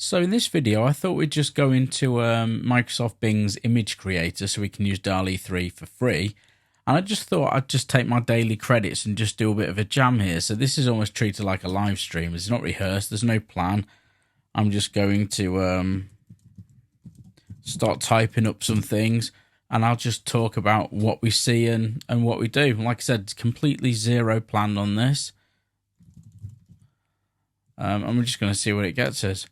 So in this video, I thought we'd just go into Microsoft Bing's image creator so we can use Dall-E 3 for free. And I just thought I'd just take my daily credits and just do a bit of a jam here. So this is almost treated like a live stream. It's not rehearsed. There's no plan. I'm just going to start typing up some things, and I'll just talk about what we see and what we do. Like I said, it's completely zero planned on this. And we're just going to see what it gets us.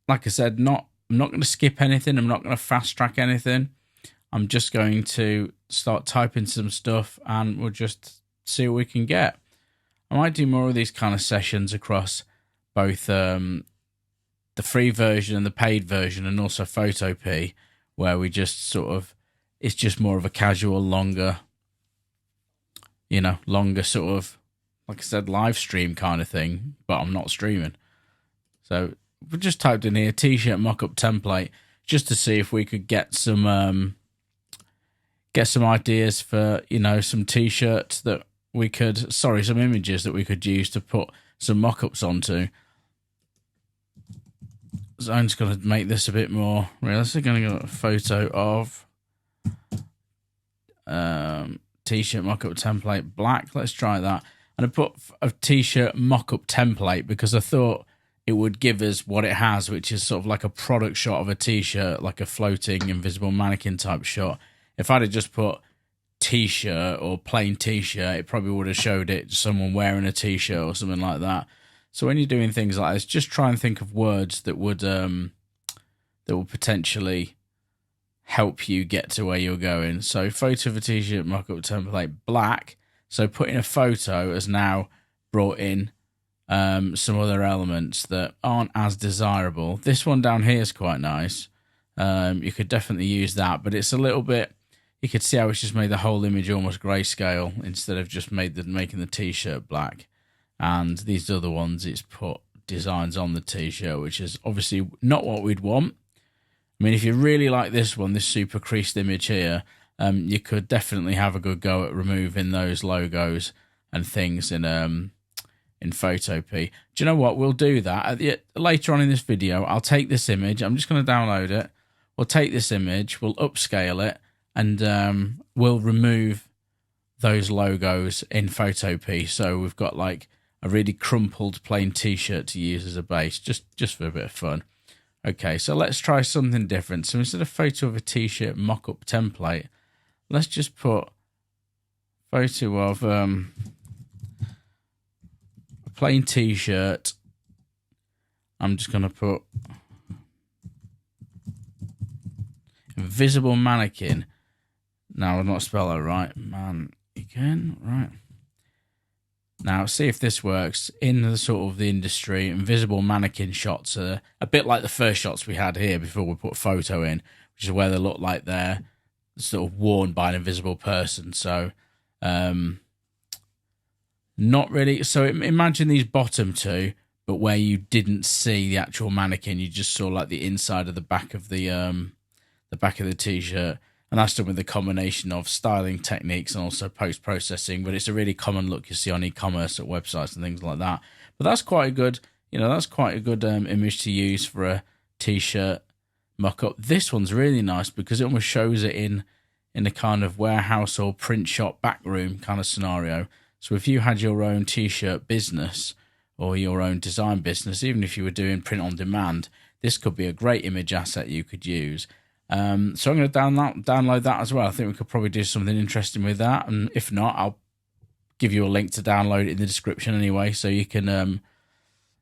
Like I said, I'm not going to skip anything. I'm not going to fast track anything. I'm just going to start typing some stuff and we'll just see what we can get. I might do more of these kind of sessions across both the free version and the paid version, and also Photopea, where we just sort of, it's just more of a casual, longer sort of, like I said, live stream kind of thing, but I'm not streaming. So we just typed in here t-shirt mock-up template just to see if we could get some ideas for, some t-shirts that we could, some images that we could use to put some mock-ups onto. So I'm just going to make this a bit more realistic. I'm going to get a photo of t-shirt mock-up template black. Let's try that. And I put a t-shirt mock-up template because I thought it would give us what it has, which is sort of like a product shot of a t-shirt, like a floating invisible mannequin type shot. If I'd have just put t-shirt or plain t-shirt, it probably would have showed it someone wearing a t-shirt or something like that. So when you're doing things like this, just try and think of words that would potentially help you get to where you're going. So photo of a t-shirt mock-up template black. So putting a photo has now brought in some other elements that aren't as desirable. This one down here is quite nice. You could definitely use that, but it's a little bit, you could see how it's just made the whole image almost grayscale instead of just making the t-shirt black. And these other ones, it's put designs on the t-shirt, which is obviously not what we'd want. I mean, if you really like this one, this super creased image here, you could definitely have a good go at removing those logos and things in Photopea. Do you know what? We'll do that later on in this video. I'll take this image. I'm just going to download it. We'll take this image. We'll upscale it, and we'll remove those logos in Photopea. So we've got like a really crumpled plain t-shirt to use as a base, just for a bit of fun. Okay, so let's try something different. So instead of photo of a t-shirt mock-up template, let's just put photo of a plain t-shirt. I'm just going to put invisible mannequin. Now, I've not spelled that right. Mannequin, right. Now, see if this works. In the sort of the industry, invisible mannequin shots are a bit like the first shots we had here before we put a photo in, which is where they look like they're sort of worn by an invisible person. So, not really. So imagine these bottom two, but where you didn't see the actual mannequin, you just saw like the inside of the back of the t-shirt. And that's done with a combination of styling techniques and also post-processing. But it's a really common look you see on e-commerce at websites and things like that. But that's quite a good, image to use for a t-shirt mock-up. This one's really nice because it almost shows it in a kind of warehouse or print shop backroom kind of scenario. So if you had your own t-shirt business or your own design business, even if you were doing print on demand, this could be a great image asset you could use. So I'm going to download that as well. I think we could probably do something interesting with that. And if not, I'll give you a link to download it in the description anyway, so you can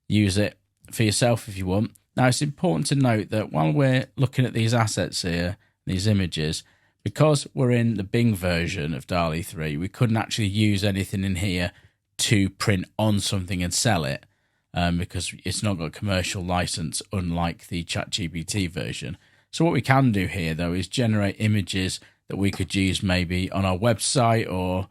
use it for yourself if you want. Now, it's important to note that while we're looking at these assets here, these images, because we're in the Bing version of Dall-E 3, we couldn't actually use anything in here to print on something and sell it, because it's not got a commercial license, unlike the ChatGPT version. So what we can do here, though, is generate images that we could use maybe on our website or,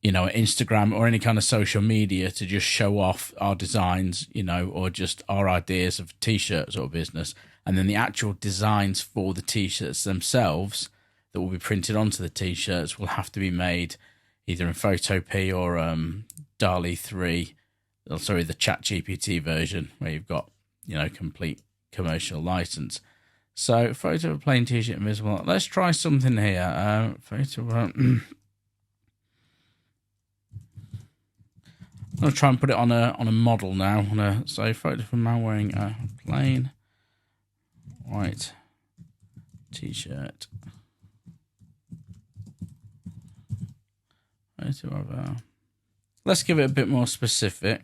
Instagram or any kind of social media to just show off our designs, or just our ideas of t-shirts or business. And then the actual designs for the t-shirts themselves that will be printed onto the t-shirts will have to be made either in Photopea or Dall-E 3, the ChatGPT version, where you've got complete commercial license. So photo of a plain t-shirt invisible. Let's try something here. Photo. I'm gonna try and put it on a model now. So photo of a man wearing a plain white t-shirt. Photo of a. Let's give it a bit more specific.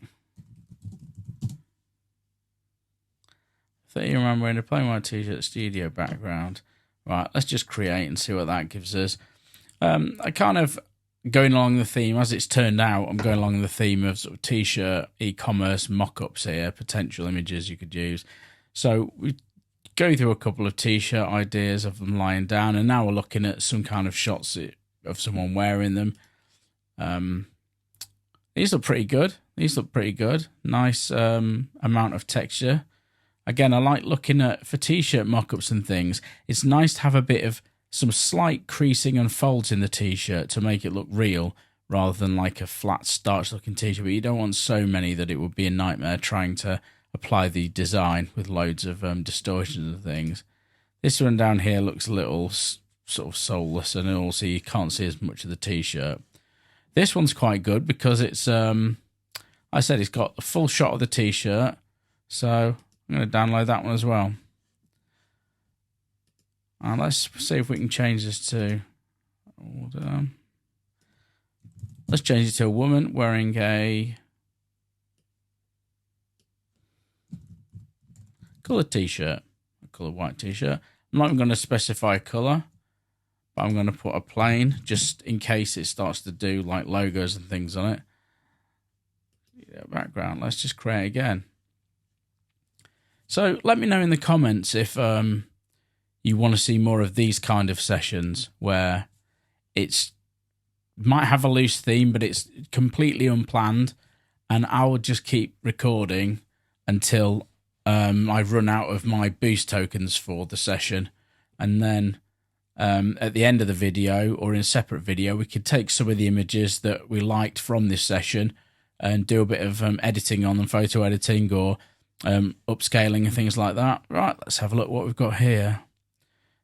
30-year-old man wearing a plain white t-shirt, studio background. Right, let's just create and see what that gives us. I kind of going along the theme, as it's turned out, I'm going along the theme of sort of t-shirt, e-commerce, mock-ups here, potential images you could use. So we go through a couple of t-shirt ideas of them lying down, and now we're looking at some kind of shots of someone wearing them. These look pretty good. Nice amount of texture. Again, I like looking at, for t-shirt mock-ups and things, it's nice to have a bit of some slight creasing and folds in the t-shirt to make it look real, rather than like a flat starch looking t-shirt. But you don't want so many that it would be a nightmare trying to apply the design with loads of distortions and things. This one down here looks a little sort of soulless, and also you can't see as much of the t-shirt. This one's quite good because it's, I said it's got a full shot of the t-shirt, so I'm going to download that one as well. And let's see if we can change this to, let's change it to a woman wearing a coloured t-shirt, a coloured white t-shirt. I'm not even going to specify a colour, but I'm going to put a plain just in case it starts to do like logos and things on it. Background, let's just create again. So let me know in the comments if you want to see more of these kind of sessions where it's might have a loose theme, but it's completely unplanned, and I will just keep recording until I run out of my boost tokens for the session, and then at the end of the video or in a separate video, we could take some of the images that we liked from this session and do a bit of editing on them, photo editing or upscaling and things like that. Right, let's have a look what we've got here.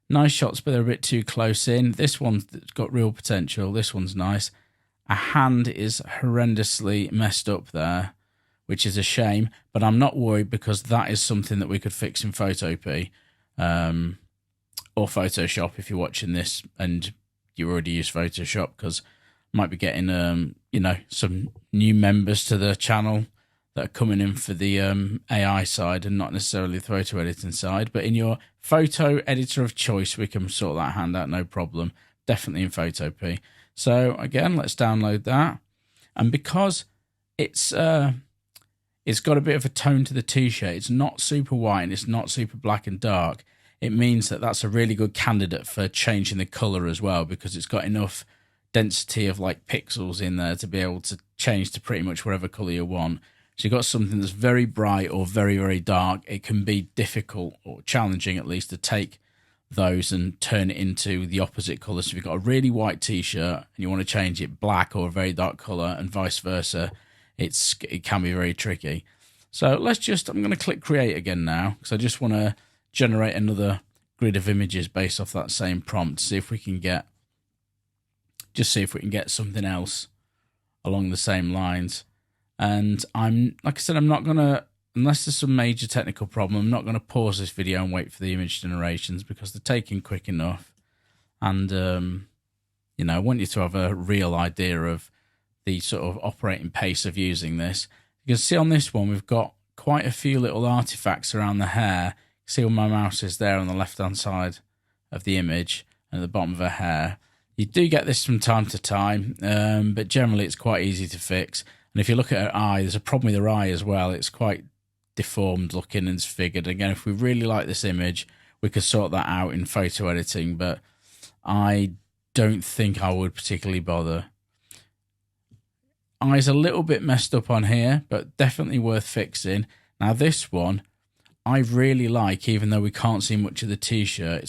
Nice shots, but they're a bit too close in. This one's got real potential. This one's nice. A hand is horrendously messed up there, which is a shame, but I'm not worried because that is something that we could fix in Photopea or Photoshop if you're watching this and you already use Photoshop, because might be getting some new members to the channel that are coming in for the AI side and not necessarily the photo editing side. But in your photo editor of choice, we can sort that hand out, no problem. Definitely in Photopea. So again, let's download that. And because it's got a bit of a tone to the t-shirt, it's not super white and it's not super black and dark. It means that that's a really good candidate for changing the color as well, because it's got enough density of like pixels in there to be able to change to pretty much whatever color you want. So you've got something that's very bright or very, very dark. It can be difficult or challenging at least to take those and turn it into the opposite colour. So if you've got a really white t-shirt and you want to change it black or a very dark colour and vice versa, it can be very tricky. So I'm going to click create again now, because I just want to generate another grid of images based off that same prompt, see if we can get something else along the same lines. And like I said, I'm not going to, unless there's some major technical problem, I'm not going to pause this video and wait for the image generations, because they're taking quick enough. And, I want you to have a real idea of the sort of operating pace of using this. You can see on this one, we've got quite a few little artifacts around the hair. You see where my mouse is there on the left-hand side of the image and at the bottom of her hair. You do get this from time to time, but generally it's quite easy to fix. And if you look at her eye, there's a problem with her eye as well. It's quite deformed looking and disfigured. Again, if we really like this image, we could sort that out in photo editing, but I don't think I would particularly bother. Eye's a little bit messed up on here, but definitely worth fixing. Now this one, I really like, even though we can't see much of the t-shirt.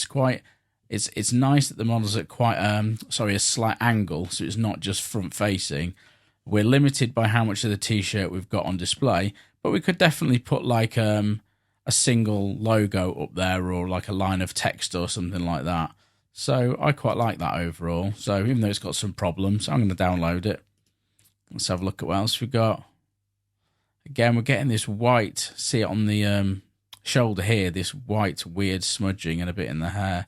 It's nice that the model's at quite a slight angle, so it's not just front facing. We're limited by how much of the t-shirt we've got on display, but we could definitely put like a a single logo up there or like a line of text or something like that. So I quite like that overall. So even though it's got some problems, I'm going to download it. Let's have a look at what else we've got. Again, we're getting this white, see it on the shoulder here, this white weird smudging and a bit in the hair.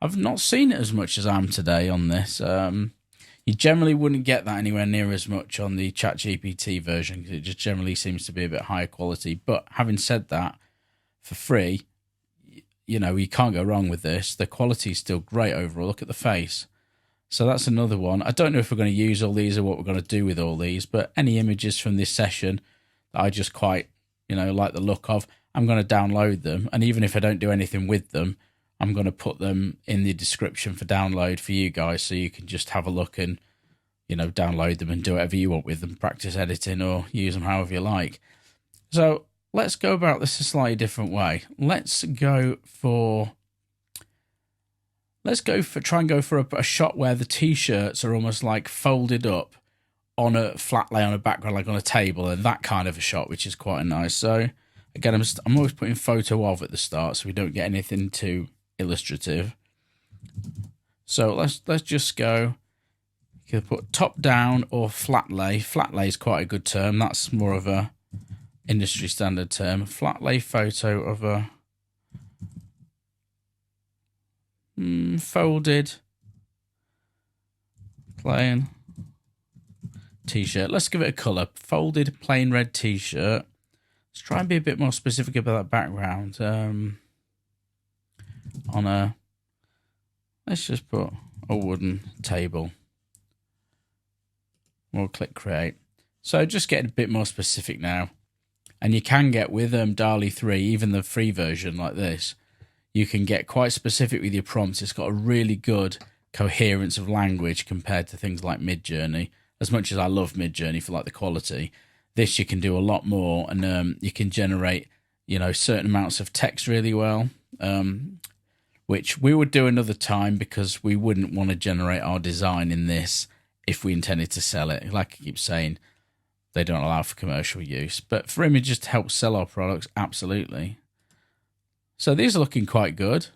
I've not seen it as much as I am today on this. You generally wouldn't get that anywhere near as much on the ChatGPT version because it just generally seems to be a bit higher quality. But having said that, for free, you know, you can't go wrong with this. The quality is still great overall. Look at the face. So that's another one. I don't know if we're going to use all these or what we're going to do with all these, but any images from this session that I just quite, you know, like the look of, I'm going to download them. And even if I don't do anything with them, I'm going to put them in the description for download for you guys so you can just have a look and, you know, download them and do whatever you want with them, practice editing or use them however you like. So let's go about this a slightly different way. Let's go for try and go for a shot where the t-shirts are almost like folded up on a flat lay on a background, like on a table, and that kind of a shot, which is quite nice. So again, I'm always putting photo of at the start so we don't get anything too illustrative. So let's just go. You can put top down or flat lay. Flat lay is quite a good term. That's more of a industry standard term. Flat lay photo of a folded plain t-shirt. Let's give it a colour. Folded plain red t-shirt. Let's try and be a bit more specific about that background. Let's just put a wooden table. We'll click create. So just getting a bit more specific now. And you can get with Dall-E 3, even the free version like this, you can get quite specific with your prompts. It's got a really good coherence of language compared to things like Midjourney. As much as I love Midjourney for like the quality, this you can do a lot more, and you can generate, you know, certain amounts of text really well, which we would do another time because we wouldn't want to generate our design in this if we intended to sell it. Like I keep saying, they don't allow for commercial use, but for images to help sell our products, absolutely. So these are looking quite good.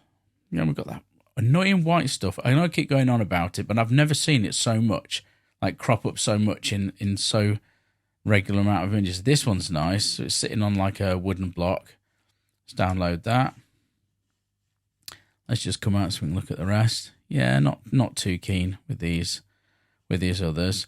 You know, we've got that annoying white stuff. I know I keep going on about it, but I've never seen it so much, like crop up so much in so regular amount of images. This one's nice. So it's sitting on like a wooden block. Let's download that. Let's just come out so we can look at the rest. Yeah, not too keen with these others.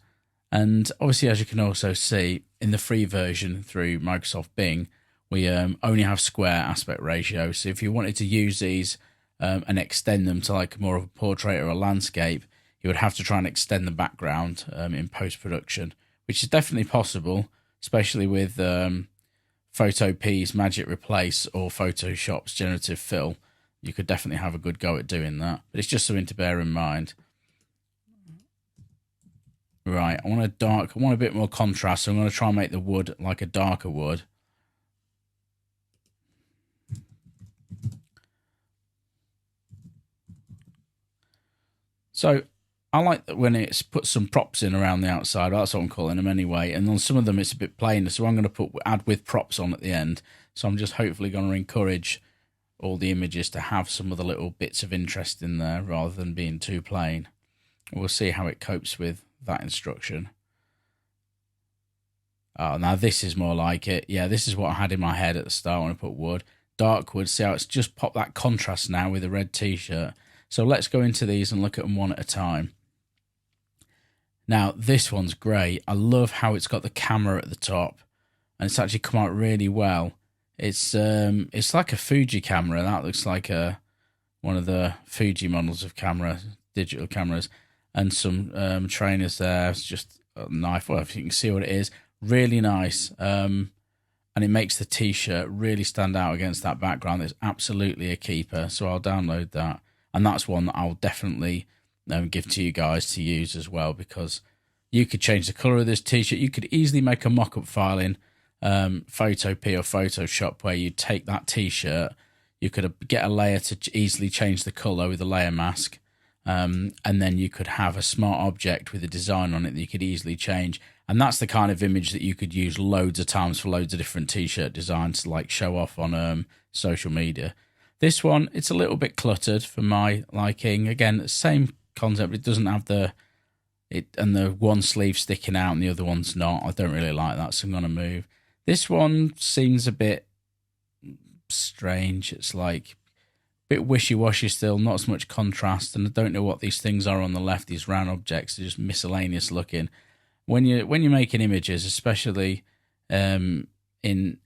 And obviously, as you can also see in the free version through Microsoft Bing, we only have square aspect ratio. So if you wanted to use these and extend them to like more of a portrait or a landscape, you would have to try and extend the background in post-production, which is definitely possible, especially with Photopea's Magic Replace or Photoshop's Generative Fill. You could definitely have a good go at doing that, but it's just something to bear in mind. Right, I want a bit more contrast, so I'm going to try and make the wood like a darker wood. So I like that when it's put some props in around the outside. That's what I'm calling them anyway. And on some of them, it's a bit plainer. So I'm going to add with props on at the end. So I'm just hopefully going to encourage all the images to have some of the little bits of interest in there rather than being too plain. We'll see how it copes with that instruction. Oh, now this is more like it. Yeah, this is what I had in my head at the start when I put wood. Dark wood. See how it's just popped that contrast now with a red t-shirt. So let's go into these and look at them one at a time. Now, this one's great. I love how it's got the camera at the top, and it's actually come out really well. It's like a Fuji camera. That looks like one of the Fuji models of camera, digital cameras, and some trainers there. It's just a knife. Well, if you can see what it is, really nice. And it makes the t-shirt really stand out against that background. It's absolutely a keeper. So I'll download that. And that's one that I'll definitely give to you guys to use as well, because you could change the color of this t-shirt. You could easily make a mock-up file in Photopea or Photoshop where you take that t-shirt, you could get a layer to easily change the color with a layer mask, and then you could have a smart object with a design on it that you could easily change, And that's the kind of image that you could use loads of times for loads of different t-shirt designs to like show off on social media. This one, it's a little bit cluttered for my liking. Again, same concept. It doesn't have the one sleeve sticking out and the other one's not. I don't really like that, so I'm going to move. This one seems a bit strange. It's like a bit wishy-washy still, not as much contrast, and I don't know what these things are on the left, these round objects. They're just miscellaneous looking. When you're making images, especially in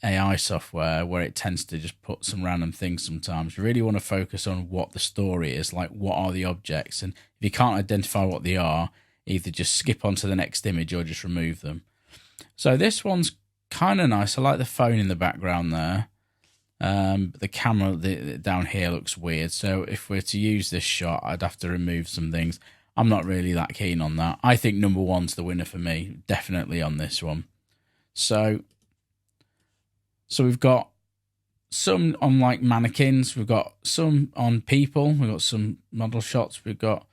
AI software, where it tends to just put some random things sometimes, you really want to focus on what the story is, like what are the objects, and if you can't identify what they are, either just skip on to the next image or just remove them. So this one's kind of nice. I like the phone in the background there. The camera down here looks weird. So if we're to use this shot, I'd have to remove some things. I'm not really that keen on that. I think number one's the winner for me, definitely on this one. So we've got some on like mannequins. We've got some on people. We've got some model shots. We've got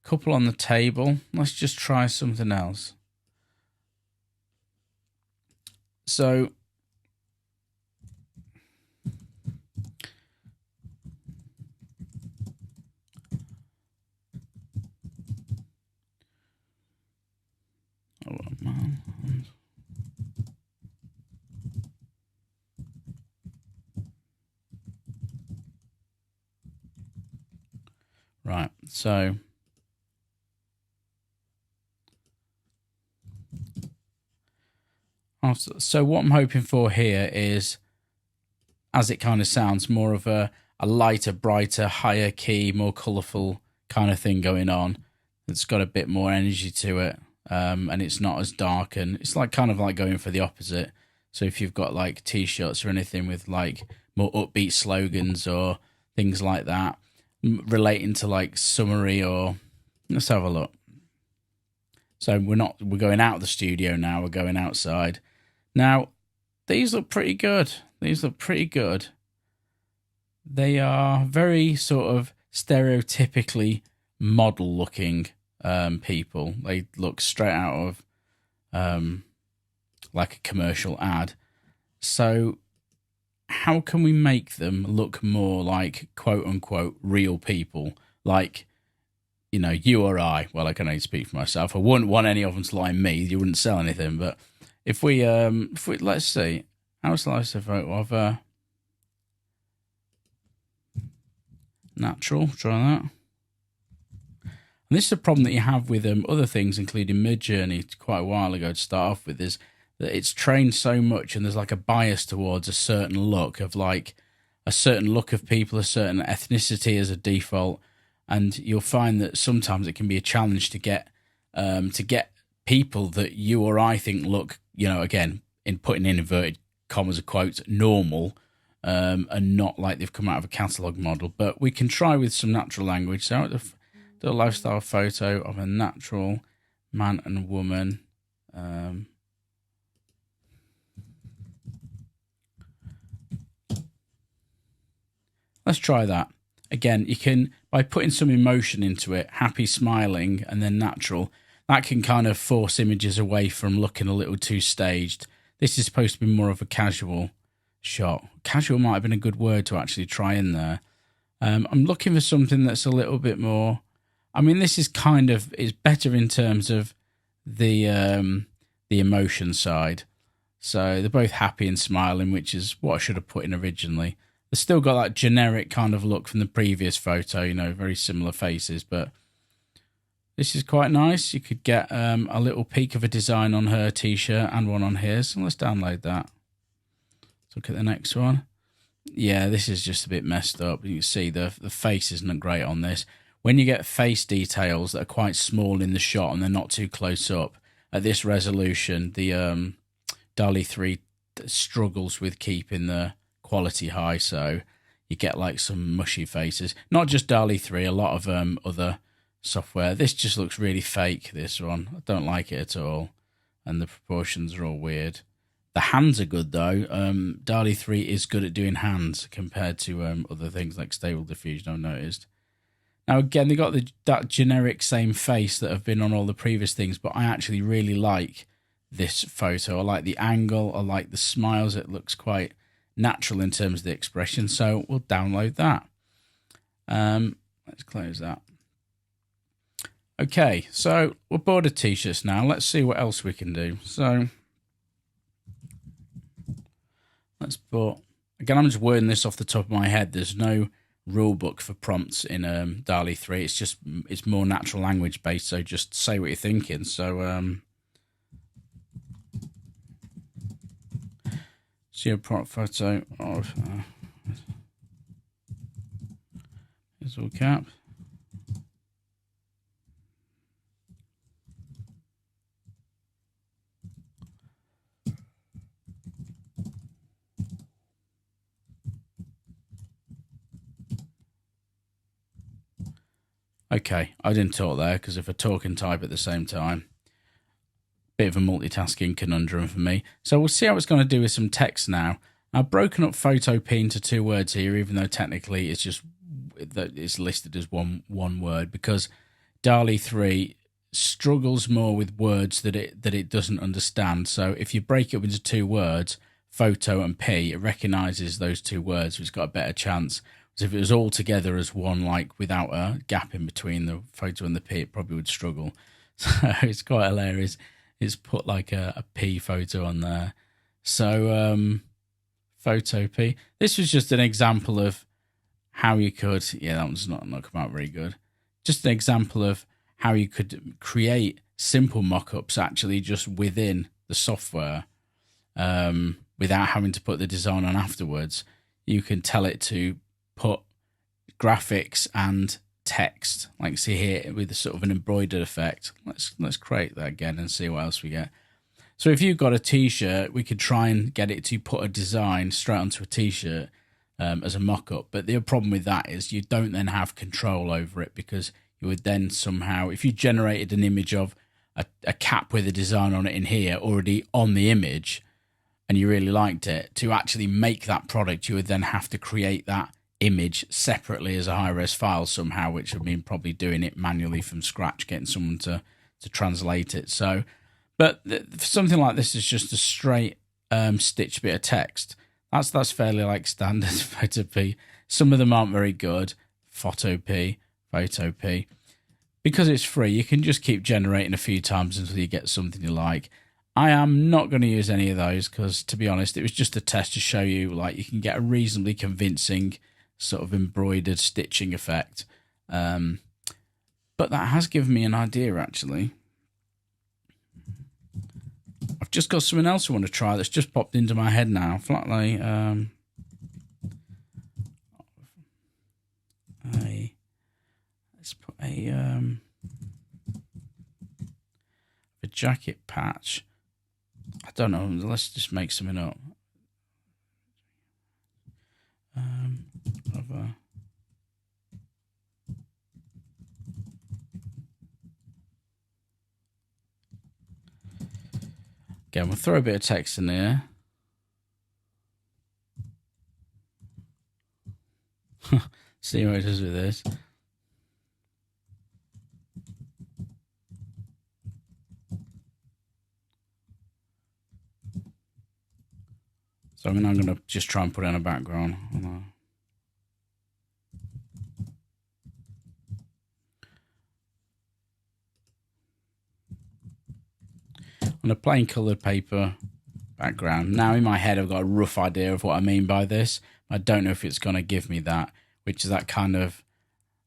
a couple on the table. Let's just try something else. So right, so what I'm hoping for here is, as it kind of sounds, more of a lighter, brighter, higher key, more colourful kind of thing going on. It's got a bit more energy to it, and it's not as dark, and it's like kind of like going for the opposite. So if you've got like t-shirts or anything with like more upbeat slogans or things like that, relating to like summary, or let's have a look. So we're going out of the studio now. We're going outside. Now, these look pretty good. They are very sort of stereotypically model looking people. They look straight out of like a commercial ad. So how can we make them look more like quote unquote real people? Like, you know, you or I. Well, I can only speak for myself. I wouldn't want any of them to lie me. You wouldn't sell anything. But if we let's see, how slice a photo of natural. Try that. And this is a problem that you have with other things, including Midjourney quite a while ago to start off with, is that it's trained so much and there's like a bias towards a certain look of like a certain look of people, a certain ethnicity as a default. And you'll find that sometimes it can be a challenge to get people that you or I think look, you know, again, in putting in inverted commas or quotes, normal, and not like they've come out of a catalogue model. But we can try with some natural language. So the lifestyle photo of a natural man and woman. Let's try that. Again, you can, by putting some emotion into it, happy, smiling, and then natural, that can kind of force images away from looking a little too staged. This is supposed to be more of a casual shot. Casual might have been a good word to actually try in there. I'm looking for something that's a little bit more... I mean, this is kind of... It's better in terms of the emotion side. So they're both happy and smiling, which is what I should have put in originally. They've still got that generic kind of look from the previous photo, you know, very similar faces, but this is quite nice. You could get a little peek of a design on her t-shirt and one on his. So let's download that. Let's look at the next one. Yeah, this is just a bit messed up. You can see the face isn't great on this. When you get face details that are quite small in the shot and they're not too close up, at this resolution, the Dall-E 3 struggles with keeping the quality high, so you get like some mushy faces. Not just Dall-E 3, a lot of other software. This just looks really fake, this one. I don't like it at all, and the proportions are all weird. The hands are good though. Dall-E 3 is good at doing hands compared to other things like Stable Diffusion, I've noticed. Now again, they got that generic same face that have been on all the previous things, but I actually really like this photo. I like the angle. I like the smiles. It looks quite natural in terms of the expression. So we'll download that. Let's close that. Okay, so we're bored of t-shirts now. Let's see what else we can do. So let's put, again, I'm just wording this off the top of my head. There's no rule book for prompts in Dall-E 3. It's more natural language based, so just say what you're thinking. So see a prompt photo of here's all cap. Okay, I didn't talk there because if I talk and type at the same time, bit of a multitasking conundrum for me. So we'll see how it's going to do with some text now. I've broken up Photopea into 2 words here, even though technically it's just that it's listed as one word, because Dall-E 3 struggles more with words that it doesn't understand. So if you break it up into 2 words, photo and P, it recognizes those 2 words, so it's got a better chance. So if it was all together as one, like without a gap in between the photo and the P, it probably would struggle. So it's quite hilarious. It's put like a P photo on there. So Photopea. This was just an example of how you could, yeah, that one's not come out very good. Just an example of how you could create simple mock-ups actually just within the software without having to put the design on afterwards. You can tell it to put graphics and text, like see here with a sort of an embroidered effect. Let's create that again and see what else we get. So if you've got a t-shirt, we could try and get it to put a design straight onto a t-shirt as a mock-up. But the problem with that is you don't then have control over it, because you would then somehow, if you generated an image of a cap with a design on it in here already on the image and you really liked it, to actually make that product, you would then have to create that image separately as a high-res file somehow, which would mean probably doing it manually from scratch, getting someone to translate it. So, but something like this is just a straight stitched bit of text. That's fairly like standard Photopea. Some of them aren't very good. Photopea. Because it's free, you can just keep generating a few times until you get something you like. I am not going to use any of those because, to be honest, it was just a test to show you like you can get a reasonably convincing sort of embroidered stitching effect. But that has given me an idea, actually. I've just got something else I want to try that's just popped into my head now. Flatly, let's put a jacket patch. I don't know. Let's just make something up. Again, we'll throw a bit of text in there. See what it does with this. So I'm going to just try and put it in a background. On a plain coloured paper background. Now in my head I've got a rough idea of what I mean by this. I don't know if it's going to give me that, which is that kind of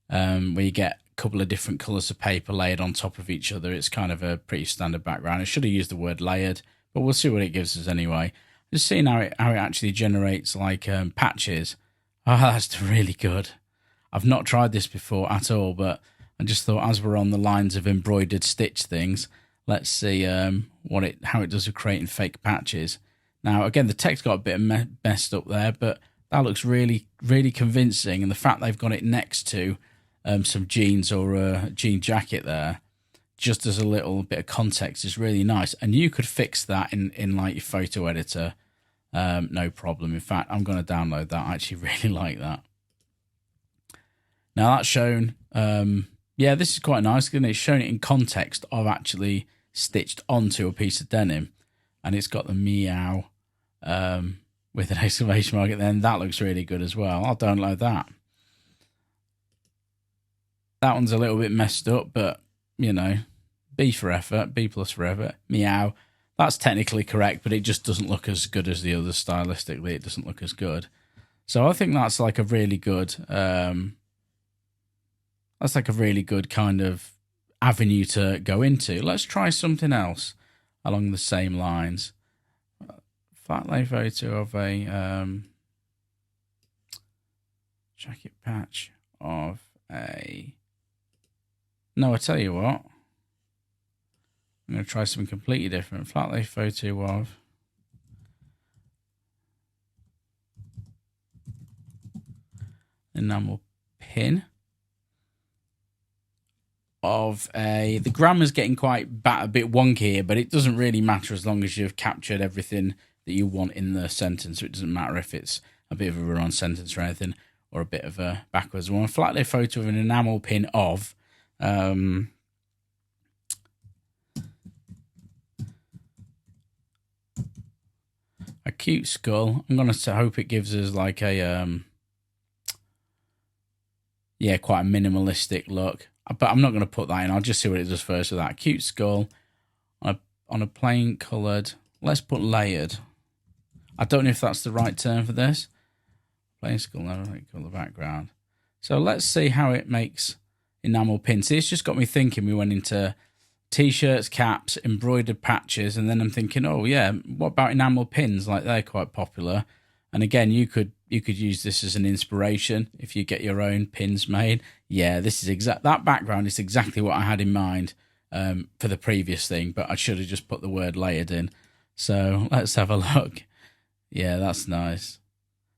where you get a couple of different colours of paper layered on top of each other. It's kind of a pretty standard background. I should have used the word layered, but we'll see what it gives us anyway. Just seeing how it actually generates like patches. Oh, that's really good. I've not tried this before at all, but I just thought as we're on the lines of embroidered stitch things, let's see how it does with creating fake patches. Now, again, the text got a bit messed up there, but that looks really, really convincing. And the fact they've got it next to some jeans or a jean jacket there, just as a little bit of context, is really nice. And you could fix that in like your photo editor, no problem. In fact, I'm going to download that. I actually really like that. Now that's shown, yeah, this is quite nice, and it's shown it in context of actually stitched onto a piece of denim, and it's got the meow with an exclamation mark at the end. That looks really good as well. I'll download that. That one's a little bit messed up, but, you know, B for effort, B plus for effort, meow. That's technically correct, but it just doesn't look as good as the others stylistically. It doesn't look as good. So I think that's like a really good, kind of avenue to go into. Let's try something else along the same lines. Flat lay photo of a jacket patch of a... No, I tell you what. I'm going to try something completely different. Flat lay photo of enamel pin of a... The grammar's getting quite a bit wonky here, but it doesn't really matter as long as you've captured everything that you want in the sentence. So it doesn't matter if it's a bit of a run-on sentence or anything, or a bit of a backwards one. Flat lay photo of an enamel pin of a cute skull. I'm going to hope it gives us like a quite a minimalistic look, but I'm not going to put that in. I'll just see what it does first with that cute skull on a plain coloured. Let's put layered. I don't know if that's the right term for this. Plain skull, never colour background. So let's see how it makes enamel pins. See, it's just got me thinking. We went into t-shirts, caps, embroidered patches, and then I'm thinking, oh yeah, what about enamel pins? Like, they're quite popular. And again, you could use this as an inspiration if you get your own pins made. Yeah, this is that background is exactly what I had in mind for the previous thing, but I should have just put the word layered in. So let's have a look. Yeah, that's nice.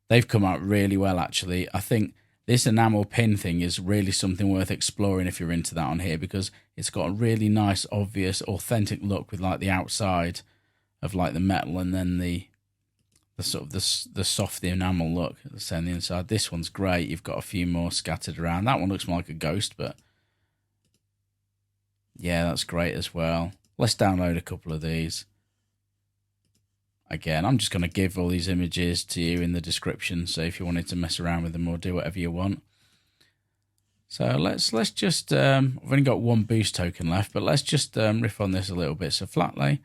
They've come out really well, actually. I think this enamel pin thing is really something worth exploring if you're into that on here, because it's got a really nice, obvious, authentic look with like the outside of like the metal, and then the sort of the soft enamel look on the inside. This one's great. You've got a few more scattered around. That one looks more like a ghost, but yeah, that's great as well. Let's download a couple of these. Again, I'm just going to give all these images to you in the description, so if you wanted to mess around with them or do whatever you want. So let's just, I've only got one boost token left, but let's just riff on this a little bit. So flat lay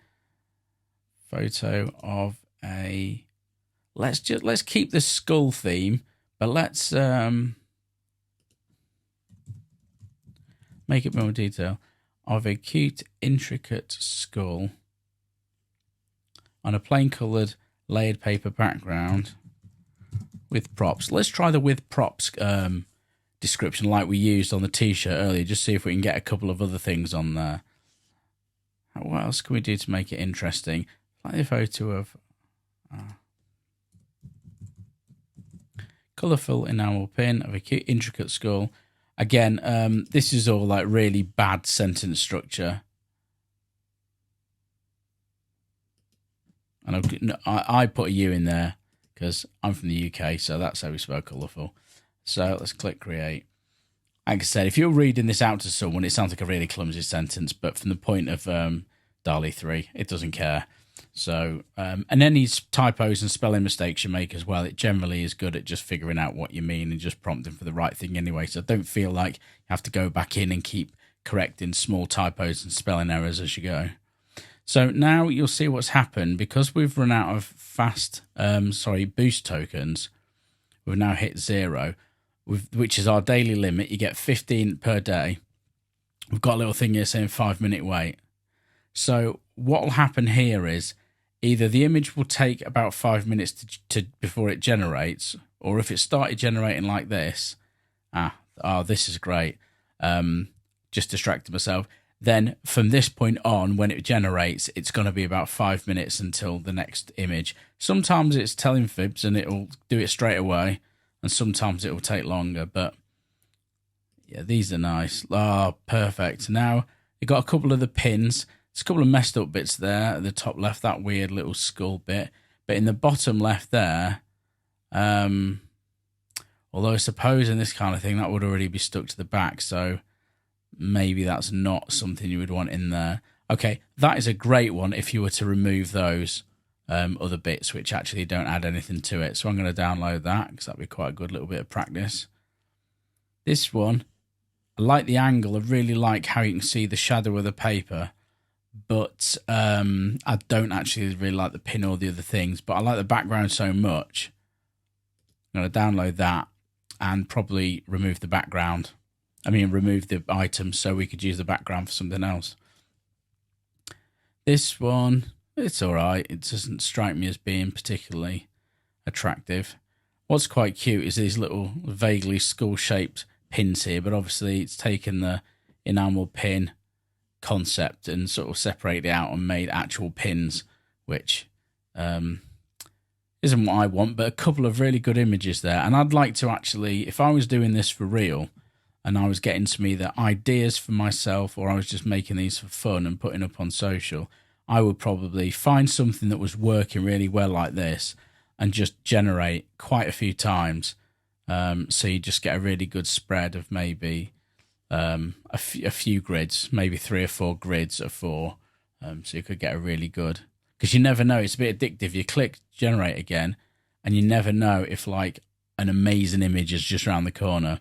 photo of a... Let's keep the skull theme, but let's make it more detail. Of a cute, intricate skull on a plain coloured layered paper background with props. Let's try the with props description like we used on the t-shirt earlier, just see if we can get a couple of other things on there. What else can we do to make it interesting? Like a photo of colourful enamel pin of a cute, intricate skull. Again, this is all like really bad sentence structure. And I put a U in there because I'm from the UK, so that's how we spell colourful. So let's click create. Like I said, if you're reading this out to someone, it sounds like a really clumsy sentence, but from the point of Dall-E 3, it doesn't care. So, and any typos and spelling mistakes you make as well, it generally is good at just figuring out what you mean and just prompting for the right thing anyway. So don't feel like you have to go back in and keep correcting small typos and spelling errors as you go. So now you'll see what's happened because we've run out of boost tokens. We've now hit 0, which is our daily limit. You get 15 per day. We've got a little thing here saying 5-minute wait. So what will happen here is either the image will take about 5 minutes to before it generates, or if it started generating like this, this is great. Just distracted myself. Then from this point on, when it generates, it's going to be about 5 minutes until the next image. Sometimes it's telling fibs and it'll do it straight away, and sometimes it will take longer. But yeah, these are nice. Oh, perfect. Now you've got a couple of the pins. There's a couple of messed up bits there at the top left, that weird little skull bit. But in the bottom left there, although I suppose in this kind of thing that would already be stuck to the back, so maybe that's not something you would want in there. Okay, that is a great one if you were to remove those other bits which actually don't add anything to it. So I'm going to download that because that'd be quite a good little bit of practice. This one, I like the angle. I really like how you can see the shadow of the paper, but I don't actually really like the pin or the other things, but I like the background so much. I'm going to download that and probably remove the background. Remove the item so we could use the background for something else. This one, it's all right. It doesn't strike me as being particularly attractive. What's quite cute is these little vaguely skull-shaped pins here, but obviously it's taken the enamel pin concept and sort of separated it out and made actual pins, which isn't what I want, but a couple of really good images there. And I'd like to actually, if I was doing this for real and I was getting some either ideas for myself or I was just making these for fun and putting up on social, I would probably find something that was working really well like this and just generate quite a few times. So you just get a really good spread of maybe a few grids, maybe 3 or 4 grids of 4. So you could get a really good, because you never know. It's a bit addictive. You click generate again and you never know if like an amazing image is just around the corner.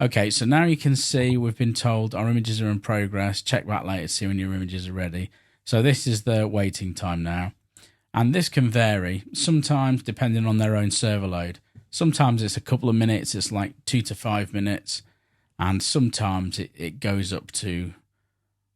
Okay, so now you can see we've been told our images are in progress. Check back later to see when your images are ready. So this is the waiting time now. And this can vary, sometimes depending on their own server load. Sometimes it's a couple of minutes, it's like 2 to 5 minutes. And sometimes it goes up to,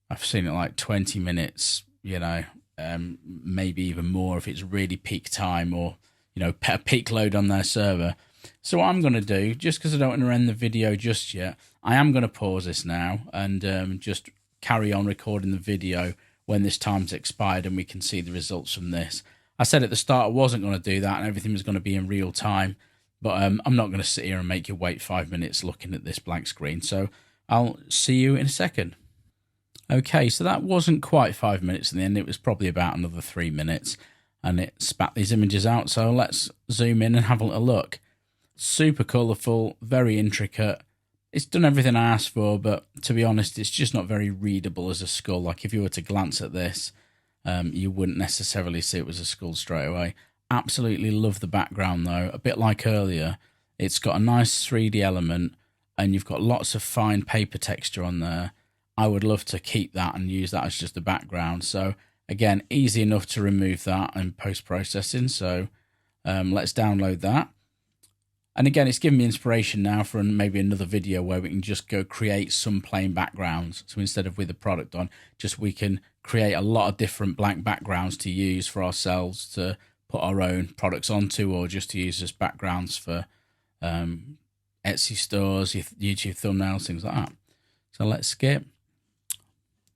I've seen it like 20 minutes, maybe even more if it's really peak time or, a peak load on their server. So what I'm going to do, just because I don't want to end the video just yet, I am going to pause this now and just carry on recording the video when this time's expired and we can see the results from this. I said at the start I wasn't going to do that and everything was going to be in real time, but I'm not going to sit here and make you wait 5 minutes looking at this blank screen. So I'll see you in a second. Okay, so that wasn't quite 5 minutes in the end. It was probably about another 3 minutes and it spat these images out. So let's zoom in and have a little look. Super colourful, very intricate. It's done everything I asked for, but to be honest, it's just not very readable as a skull. Like if you were to glance at this, you wouldn't necessarily see it was a skull straight away. Absolutely love the background though. A bit like earlier, it's got a nice 3D element and you've got lots of fine paper texture on there. I would love to keep that and use that as just a background. So again, easy enough to remove that in post-processing. So let's download that. And again, it's given me inspiration now for maybe another video where we can just go create some plain backgrounds. So instead of with the product on, we can create a lot of different blank backgrounds to use for ourselves to put our own products onto, or just to use as backgrounds for Etsy stores, YouTube thumbnails, things like that. So let's skip.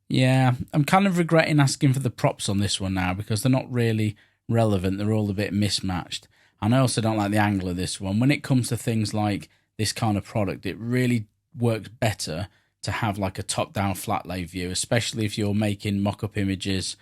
Yeah, I'm kind of regretting asking for the props on this one now because they're not really relevant. They're all a bit mismatched. And I also don't like the angle of this one. When it comes to things like this kind of product, it really works better to have like a top-down flat lay view, especially if you're making mock-up images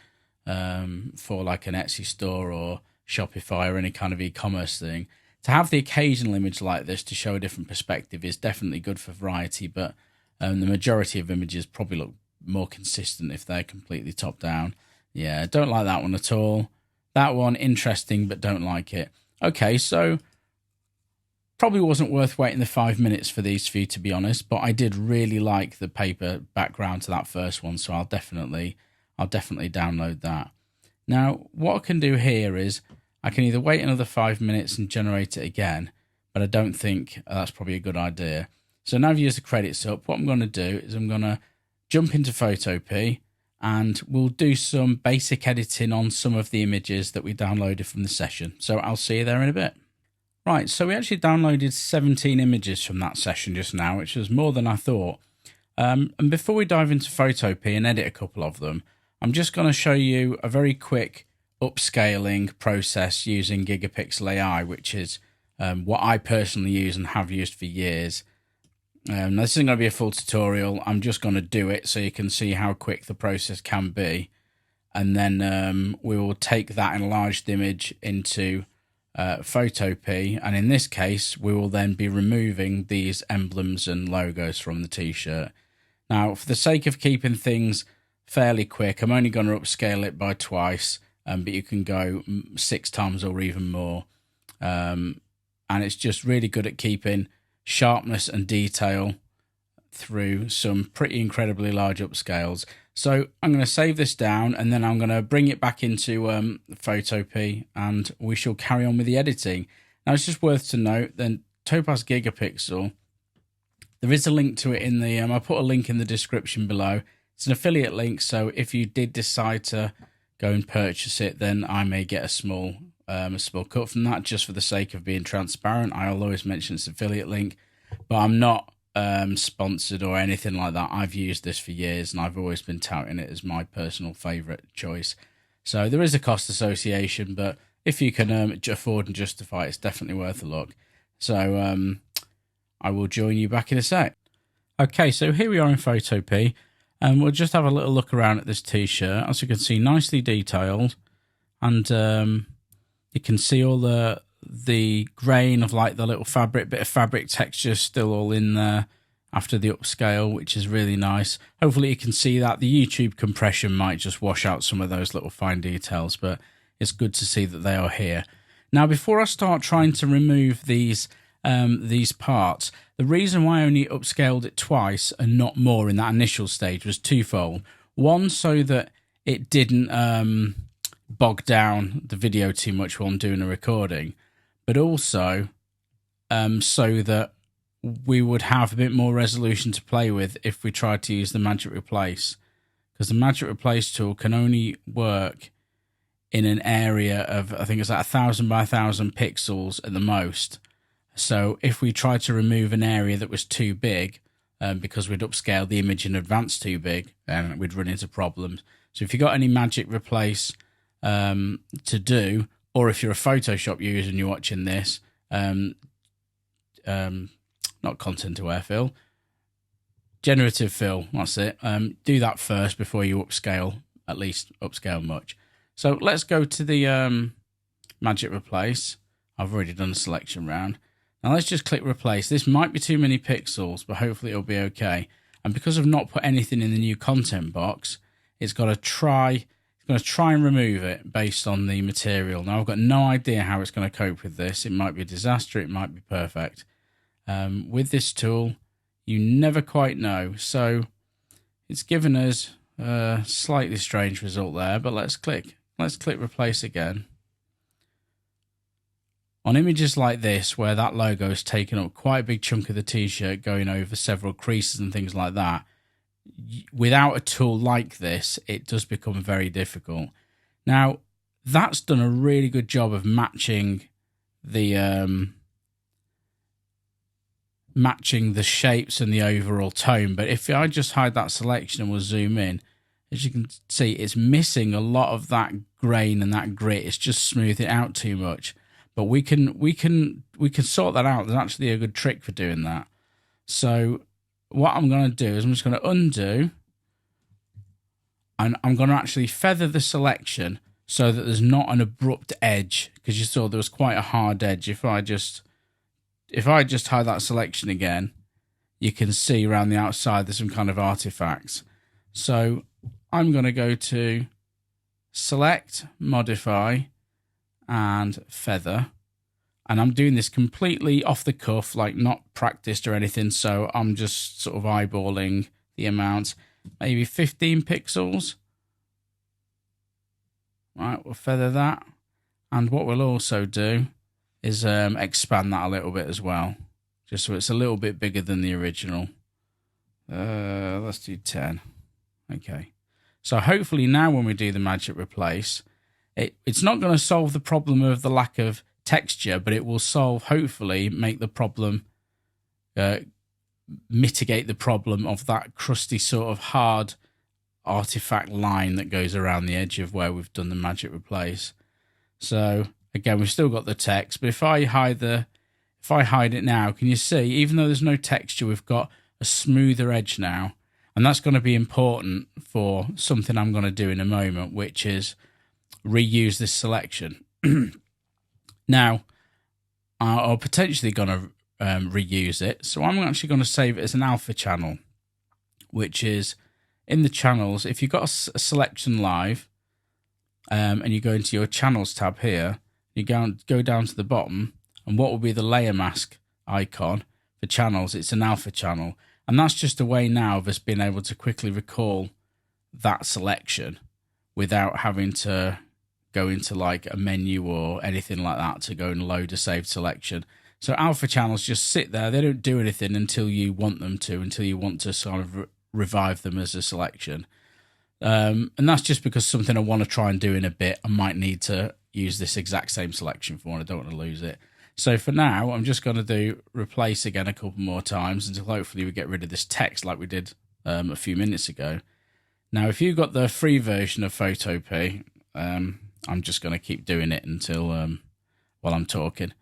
for like an Etsy store or Shopify or any kind of e-commerce thing. To have the occasional image like this to show a different perspective is definitely good for variety, but the majority of images probably look more consistent if they're completely top-down. Yeah, don't like that one at all. That one, interesting, but don't like it. Okay, so probably wasn't worth waiting the 5 minutes for these for you, to be honest, but I did really like the paper background to that first one, so I'll definitely download that. Now, what I can do here is I can either wait another 5 minutes and generate it again, but I don't think that's probably a good idea. So now I've used the credits up, what I'm going to do is I'm going to jump into Photopea and we'll do some basic editing on some of the images that we downloaded from the session. So I'll see you there in a bit. Right, so we actually downloaded 17 images from that session just now, which was more than I thought. And before we dive into Photopea and edit a couple of them, I'm just going to show you a very quick upscaling process using Gigapixel AI, which is what I personally use and have used for years. This isn't going to be a full tutorial. I'm just going to do it so you can see how quick the process can be. And then we will take that enlarged image into Photopea. And in this case, we will then be removing these emblems and logos from the t-shirt. Now, for the sake of keeping things fairly quick. I'm only going to upscale it by twice, but you can go 6 times or even more. And it's just really good at keeping sharpness and detail through some pretty incredibly large upscales. So I'm going to save this down, and then I'm going to bring it back into Photopea, and we shall carry on with the editing. Now, it's just worth to note that Topaz Gigapixel, there is a link to it in the, I put a link in the description below. It's an affiliate link, so if you did decide to go and purchase it, then I may get a small cut from that, just for the sake of being transparent. I'll always mention it's an affiliate link, but I'm not sponsored or anything like that. I've used this for years, and I've always been touting it as my personal favorite choice. So there is a cost association, but if you can afford and justify it, it's definitely worth a look. So I will join you back in a sec. Okay, so here we are in Photopea, and we'll just have a little look around at this t-shirt. As you can see, nicely detailed, and you can see all the grain of like the little bit of fabric texture still all in there after the upscale, which is really nice. Hopefully you can see that. The YouTube compression might just wash out some of those little fine details, but it's good to see that they are here. Now, before I start trying to remove these parts, the reason why I only upscaled it twice and not more in that initial stage was twofold. One, so that it didn't bog down the video too much while I'm doing a recording, but also so that we would have a bit more resolution to play with if we tried to use the Magic Replace, because the Magic Replace tool can only work in an area of, I think it's like 1,000 by 1,000 pixels at the most. So if we tried to remove an area that was too big, because we'd upscaled the image in advance too big, then we'd run into problems. So if you've got any Magic Replace to do, or if you're a Photoshop user and you're watching this, not content aware fill, generative fill, that's it. Do that first before you upscale, at least upscale much. So let's go to the Magic Replace. I've already done a selection round. Now let's just click Replace. This might be too many pixels, but hopefully it'll be okay. And because I've not put anything in the new content box, it's got to try. It's going to try and remove it based on the material. Now I've got no idea how it's going to cope with this. It might be a disaster. It might be perfect. With this tool, you never quite know. So it's given us a slightly strange result there. But let's click Replace again. On images like this, where that logo is taking up quite a big chunk of the t-shirt, going over several creases and things like that, without a tool like this, it does become very difficult. Now, that's done a really good job of matching the shapes and the overall tone. But if I just hide that selection and we'll zoom in, as you can see, it's missing a lot of that grain and that grit. It's just smoothing it out too much. But we can sort that out. There's actually a good trick for doing that. So what I'm going to do is I'm just going to undo, and I'm going to actually feather the selection so that there's not an abrupt edge, because you saw there was quite a hard edge. If I just hide that selection again, you can see around the outside there's some kind of artifacts. So I'm going to go to Select, Modify, and Feather, and I'm doing this completely off the cuff, like not practiced or anything. So I'm just sort of eyeballing the amount, maybe 15 pixels. Right, we'll feather that, and what we'll also do is expand that a little bit as well, just so it's a little bit bigger than the original. Let's do 10. Okay, so hopefully now when we do the Magic Replace, it's not going to solve the problem of the lack of texture, but it will hopefully make the problem, mitigate the problem of that crusty sort of hard artifact line that goes around the edge of where we've done the Magic Replace. So again, we've still got the text, but if I hide it now, can you see, even though there's no texture, we've got a smoother edge now. And that's going to be important for something I'm going to do in a moment, which is reuse this selection. Now, I'm potentially going to reuse it. So I'm actually going to save it as an alpha channel, which is in the channels, if you've got a selection live, and you go into your channels tab here, you go down to the bottom, and what will be the layer mask icon for channels? It's an alpha channel, and that's just a way now of us being able to quickly recall that selection without having to go into like a menu or anything like that to go and load a saved selection. So alpha channels just sit there. They don't do anything until you want them to, until you want to sort of revive them as a selection. And that's just because something I want to try and do in a bit. I might need to use this exact same selection for, and I don't want to lose it. So for now, I'm just going to do replace again a couple more times until hopefully we get rid of this text like we did a few minutes ago. Now, if you've got the free version of Photopea, I'm just going to keep doing it until while I'm talking.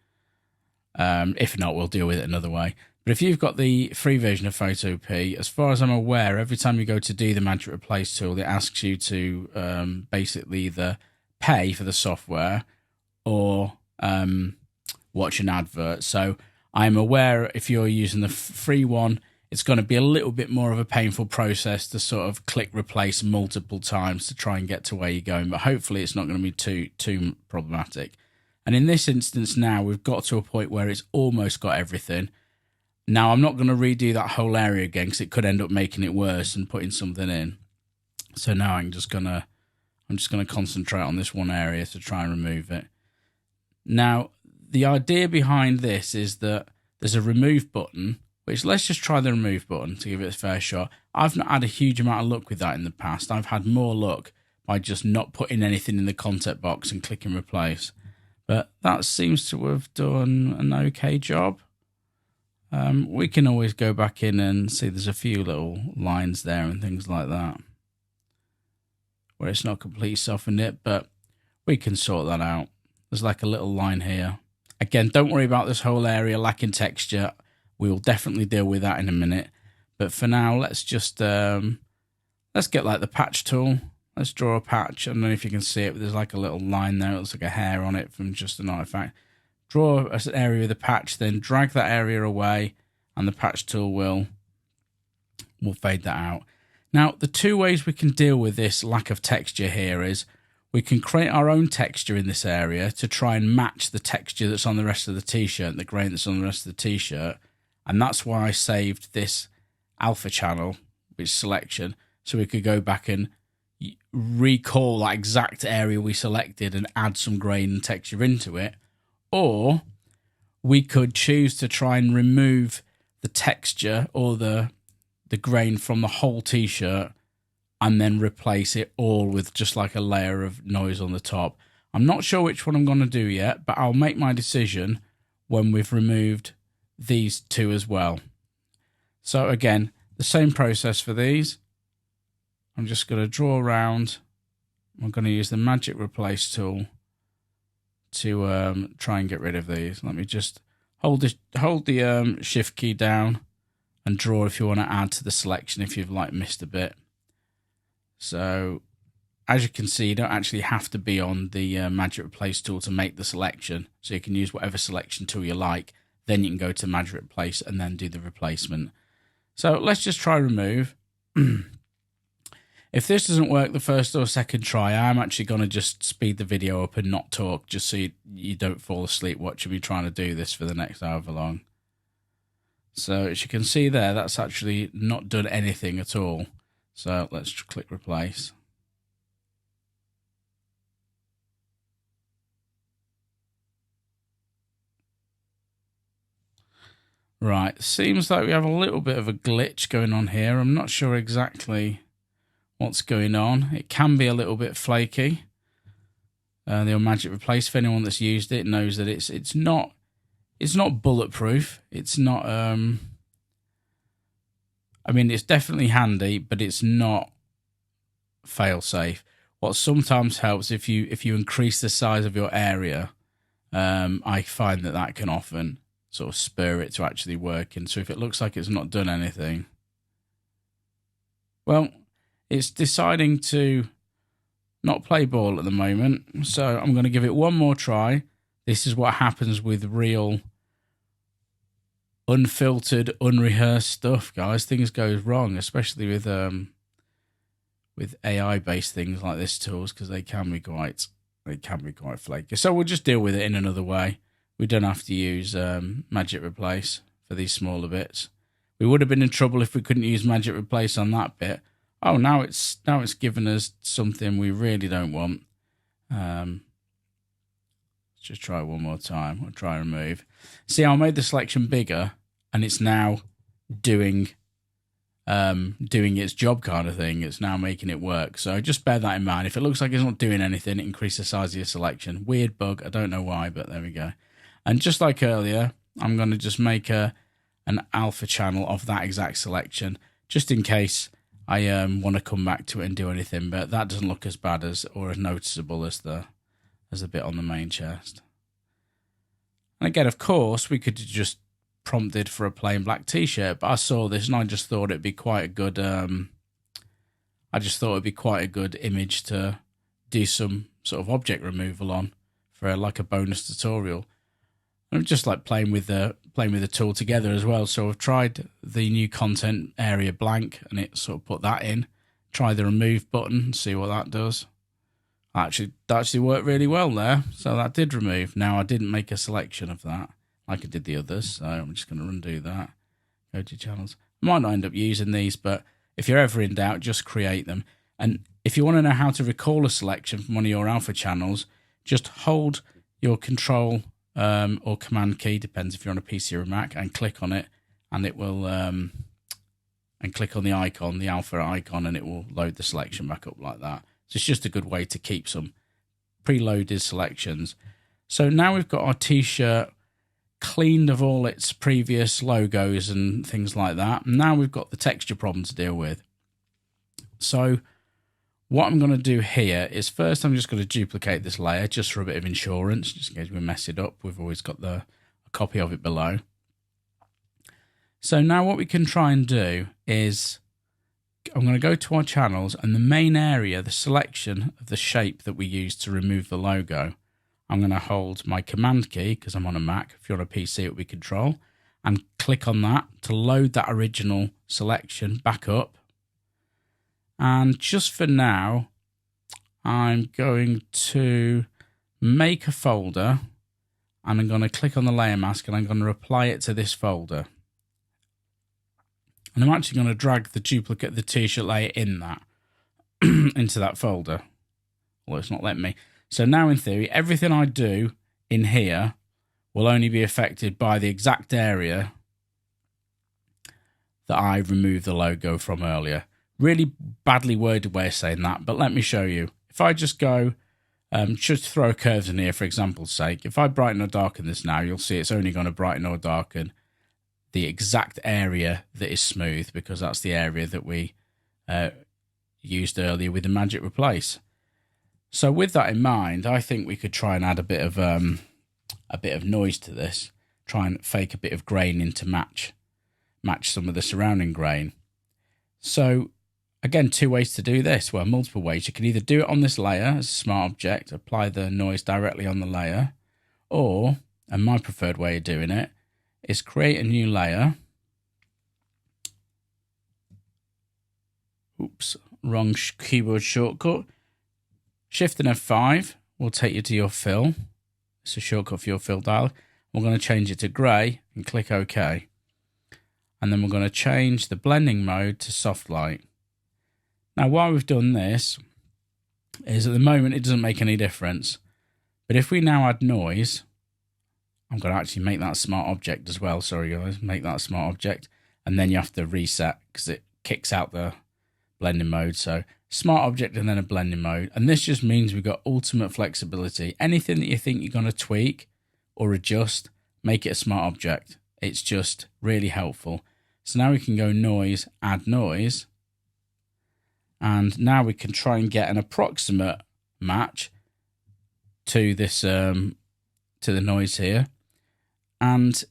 If not, we'll deal with it another way. But if you've got the free version of Photopea, as far as I'm aware, every time you go to do the Magic Replace tool, it asks you to basically either pay for the software or watch an advert. So I'm aware if you're using the free one, it's going to be a little bit more of a painful process to sort of click replace multiple times to try and get to where you're going. But hopefully it's not going to be too problematic. And in this instance now, we've got to a point where it's almost got everything. Now, I'm not going to redo that whole area again because it could end up making it worse and putting something in. So now I'm just going to concentrate on this one area to try and remove it. Now, the idea behind this is that there's a remove button, which let's just try the remove button to give it a fair shot. I've not had a huge amount of luck with that in the past. I've had more luck by just not putting anything in the content box and clicking replace. But that seems to have done an okay job. We can always go back in and see there's a few little lines there and things like that where it's not completely softened it, but we can sort that out. There's like a little line here. Again, don't worry about this whole area lacking texture. We will definitely deal with that in a minute. But for now, let's just let's get like the patch tool. Let's draw a patch. I don't know if you can see it, but there's like a little line there. It looks like a hair on it from just an artifact. Draw an area with a patch, then drag that area away, and the patch tool will fade that out. Now, the two ways we can deal with this lack of texture here is we can create our own texture in this area to try and match the texture that's on the rest of the t-shirt, the grain that's on the rest of the t-shirt. And that's why I saved this alpha channel, which selection, so we could go back and recall that exact area we selected and add some grain and texture into it. Or we could choose to try and remove the texture or the grain from the whole t-shirt and then replace it all with just like a layer of noise on the top. I'm not sure which one I'm going to do yet, but I'll make my decision when we've removed these two as well. So again, the same process for these. I'm just going to draw around. I'm going to use the Magic Replace tool to try and get rid of these. Let me just hold the shift key down and draw if you want to add to the selection if you've like missed a bit. So as you can see, you don't actually have to be on the Magic Replace tool to make the selection. So you can use whatever selection tool you like. Then you can go to Magic Replace and then do the replacement. So let's just try remove. If this doesn't work the first or second try, I'm actually going to just speed the video up and not talk, just so you don't fall asleep watching me trying to do this for the next however long. So as you can see there, that's actually not done anything at all. So let's click replace. Right, seems like we have a little bit of a glitch going on here. I'm not sure exactly what's going on. It can be a little bit flaky. The Magic Replace, for anyone that's used it, knows that it's not bulletproof. It's not. I mean, it's definitely handy, but it's not fail-safe. What sometimes helps if you increase the size of your area, I find that can often sort of spur it to actually work. And so if it looks like it's not done anything, well, it's deciding to not play ball at the moment. So I'm going to give it one more try. This is what happens with real unfiltered, unrehearsed stuff, guys. Things go wrong, especially with with AI based things like this tools, because they can be quite flaky. So we'll just deal with it in another way. We don't have to use Magic Replace for these smaller bits. We would have been in trouble if we couldn't use Magic Replace on that bit. Oh, now it's given us something we really don't want. Let's just try it one more time. We'll try remove. See, I made the selection bigger, and it's now doing its job kind of thing. It's now making it work. So just bear that in mind. If it looks like it's not doing anything, increase the size of your selection. Weird bug. I don't know why, but there we go. And just like earlier, I'm going to just make an alpha channel of that exact selection, just in case I want to come back to it and do anything. But that doesn't look as bad as, or as noticeable as the bit on the main chest. And again, of course, we could just prompted for a plain black t-shirt, but I saw this and I just thought it'd be quite a good image to do some sort of object removal on for like a bonus tutorial. I'm just like playing with the tool together as well. So I've tried the new content area blank and it sort of put that in. Try the remove button and see what that does. That actually worked really well there. So that did remove. Now I didn't make a selection of that like I did the others, so I'm just going to undo that. Go to channels. I might not end up using these, but if you're ever in doubt, just create them. And if you want to know how to recall a selection from one of your alpha channels, just hold your control or command key, depends if you're on a PC or a Mac, and click on it, and it will and click on the icon, the alpha icon, and it will load the selection back up like that. So it's just a good way to keep some preloaded selections. So now we've got our t-shirt cleaned of all its previous logos and things like that. Now we've got the texture problem to deal with. So what I'm going to do here is first I'm just going to duplicate this layer just for a bit of insurance, just in case we mess it up. We've always got a copy of it below. So now what we can try and do is I'm going to go to our channels, and the main area, the selection of the shape that we use to remove the logo, I'm going to hold my command key, because I'm on a Mac. If you're on a PC, it will be control, and click on that to load that original selection back up. And just for now, I'm going to make a folder, and I'm going to click on the layer mask, and I'm going to apply it to this folder. And I'm actually going to drag the duplicate, the t-shirt layer in that, into that folder. Well, it's not letting me. So now in theory, everything I do in here will only be affected by the exact area that I removed the logo from earlier. Really badly worded way of saying that, but let me show you. If I just go, just throw curves in here for example's sake. If I brighten or darken this now, you'll see it's only going to brighten or darken the exact area that is smooth, because that's the area that we used earlier with the Magic Replace. So with that in mind, I think we could try and add a bit of noise to this. Try and fake a bit of grain in to match some of the surrounding grain. So again, two ways to do this. Well, multiple ways. You can either do it on this layer as a smart object, apply the noise directly on the layer, or, and my preferred way of doing it, is create a new layer. Oops, wrong keyboard shortcut. Shift and F5 will take you to your fill. It's a shortcut for your fill dial. We're going to change it to grey and click OK. And then we're going to change the blending mode to soft light. Now, why we've done this is at the moment it doesn't make any difference. But if we now add noise, I'm going to actually make that a smart object as well. Sorry, guys, make that a smart object. And then you have to reset because it kicks out the blending mode. So smart object and then a blending mode. And this just means we've got ultimate flexibility. Anything that you think you're going to tweak or adjust, make it a smart object. It's just really helpful. So now we can go noise, add noise. And now we can try and get an approximate match to this, to the noise here. And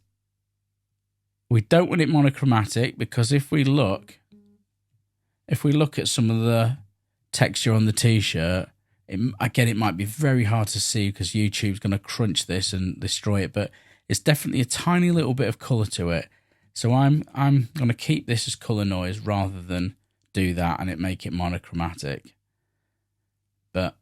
we don't want it monochromatic, because if we look at some of the texture on the t-shirt, again, it might be very hard to see because YouTube's going to crunch this and destroy it, but it's definitely a tiny little bit of color to it. So I'm going to keep this as color noise rather than do that and it make it monochromatic. But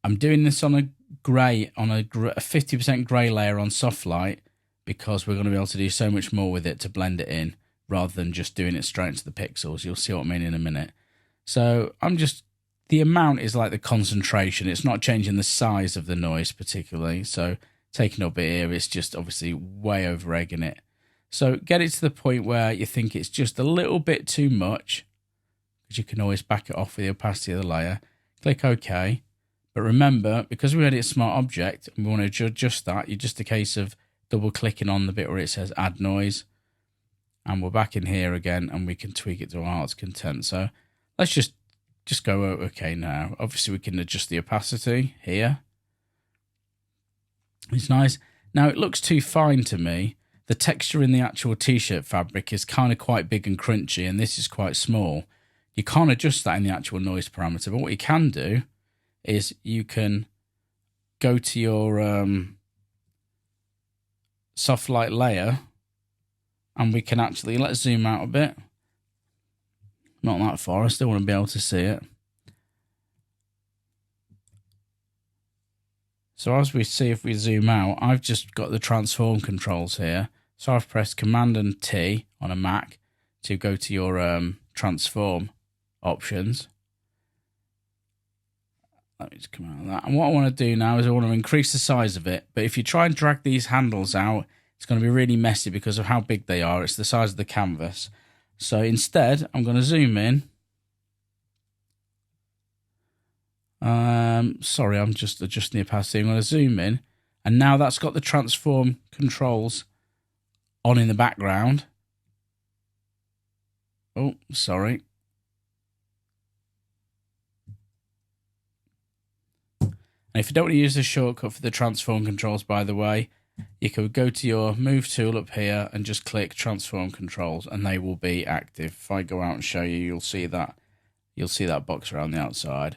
I'm doing this on a grey, on a 50% grey layer on soft light, because we're going to be able to do so much more with it to blend it in, rather than just doing it straight into the pixels. You'll see what I mean in a minute. So the amount is like the concentration. It's not changing the size of the noise particularly. So taking up it here, it's just obviously way over egging it. So get it to the point where you think it's just a little bit too much, because you can always back it off with the opacity of the layer. Click OK. But remember, because we edit smart object and we want to adjust that, you're just a case of double clicking on the bit where it says add noise. And we're back in here again and we can tweak it to our heart's content. So let's just go OK now. Obviously we can adjust the opacity here. It's nice. Now it looks too fine to me. The texture in the actual t-shirt fabric is kind of quite big and crunchy, and this is quite small. You can't adjust that in the actual noise parameter, but what you can do is you can go to your soft light layer, and we can actually, let's zoom out a bit. Not that far, I still want to be able to see it. So as we see, if we zoom out, I've just got the transform controls here. So I've pressed Command and T on a Mac to go to your transform options. Let me just come out of that. And what I want to do now is I want to increase the size of it. But if you try and drag these handles out, it's going to be really messy because of how big they are. It's the size of the canvas. So instead, I'm going to zoom in. Sorry, I'm just adjusting the opacity. I'm going to zoom in. And now that's got the transform controls on in the background. Oh, sorry. And if you don't want to use the shortcut for the transform controls, by the way, you could go to your move tool up here and just click transform controls and they will be active. If I go out and show you, you'll see that box around the outside.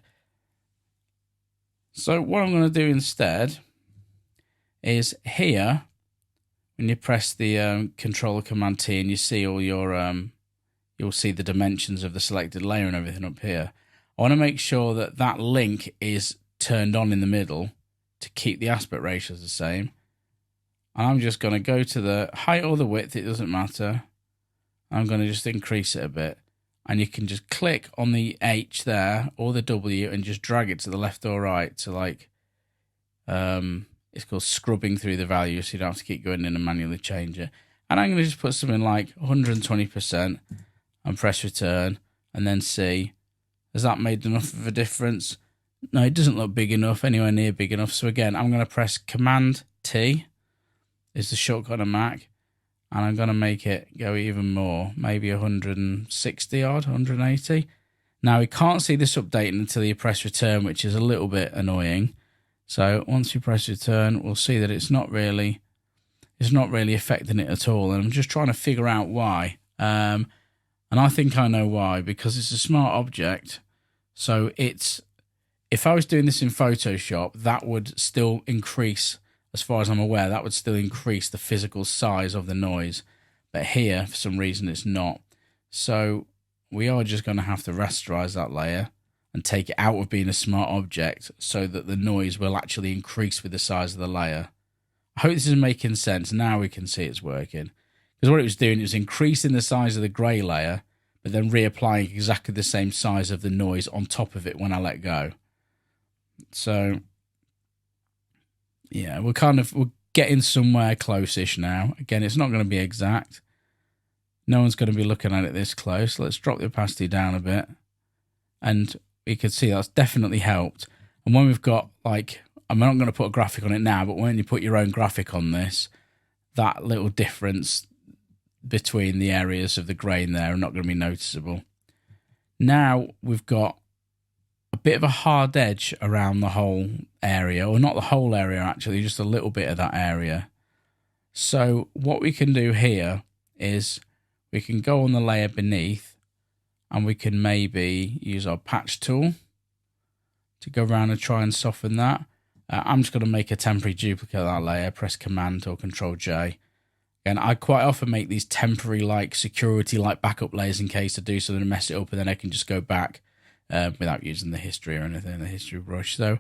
So what I'm going to do instead is here, when you press the control command T and you see all your you'll see the dimensions of the selected layer and everything up here. I want to make sure that that link is turned on in the middle to keep the aspect ratios the same. And I'm just going to go to the height or the width, it doesn't matter. I'm going to just increase it a bit. And you can just click on the H there or the W and just drag it to the left or right to like, it's called scrubbing through the value, so you don't have to keep going in and manually change it. And I'm going to just put something like 120% and press return and then see, has that made enough of a difference? No, it doesn't look big enough, anywhere near big enough. So again, I'm going to press Command T, is the shortcut on Mac, and I'm going to make it go even more, maybe 160 odd, 180. Now we can't see this updating until you press return, which is a little bit annoying. So once you press return, we'll see that it's not really affecting it at all. And I'm just trying to figure out why. And I think I know why, because it's a smart object. So if I was doing this in Photoshop, that would still increase, as far as I'm aware, that would still increase the physical size of the noise. But here, for some reason, it's not. So we are just going to have to rasterize that layer and take it out of being a smart object so that the noise will actually increase with the size of the layer. I hope this is making sense. Now we can see it's working. Because what it was doing, it was increasing the size of the grey layer, but then reapplying exactly the same size of the noise on top of it when I let go. So yeah, we're getting somewhere close-ish now. Again, it's not going to be exact. No one's going to be looking at it this close. Let's drop the opacity down a bit. And you can see that's definitely helped. And when we've got, like, I'm not going to put a graphic on it now, but when you put your own graphic on this, that little difference between the areas of the grain there are not going to be noticeable. Now we've got a bit of a hard edge around the whole area, or not the whole area actually, just a little bit of that area. So what we can do here is we can go on the layer beneath and we can maybe use our patch tool to go around and try and soften that. I'm just going to make a temporary duplicate of that layer, press Command or Control J. Again, I quite often make these temporary like security like backup layers in case I do something and mess it up, and then I can just go back without using the history or anything, the history brush. So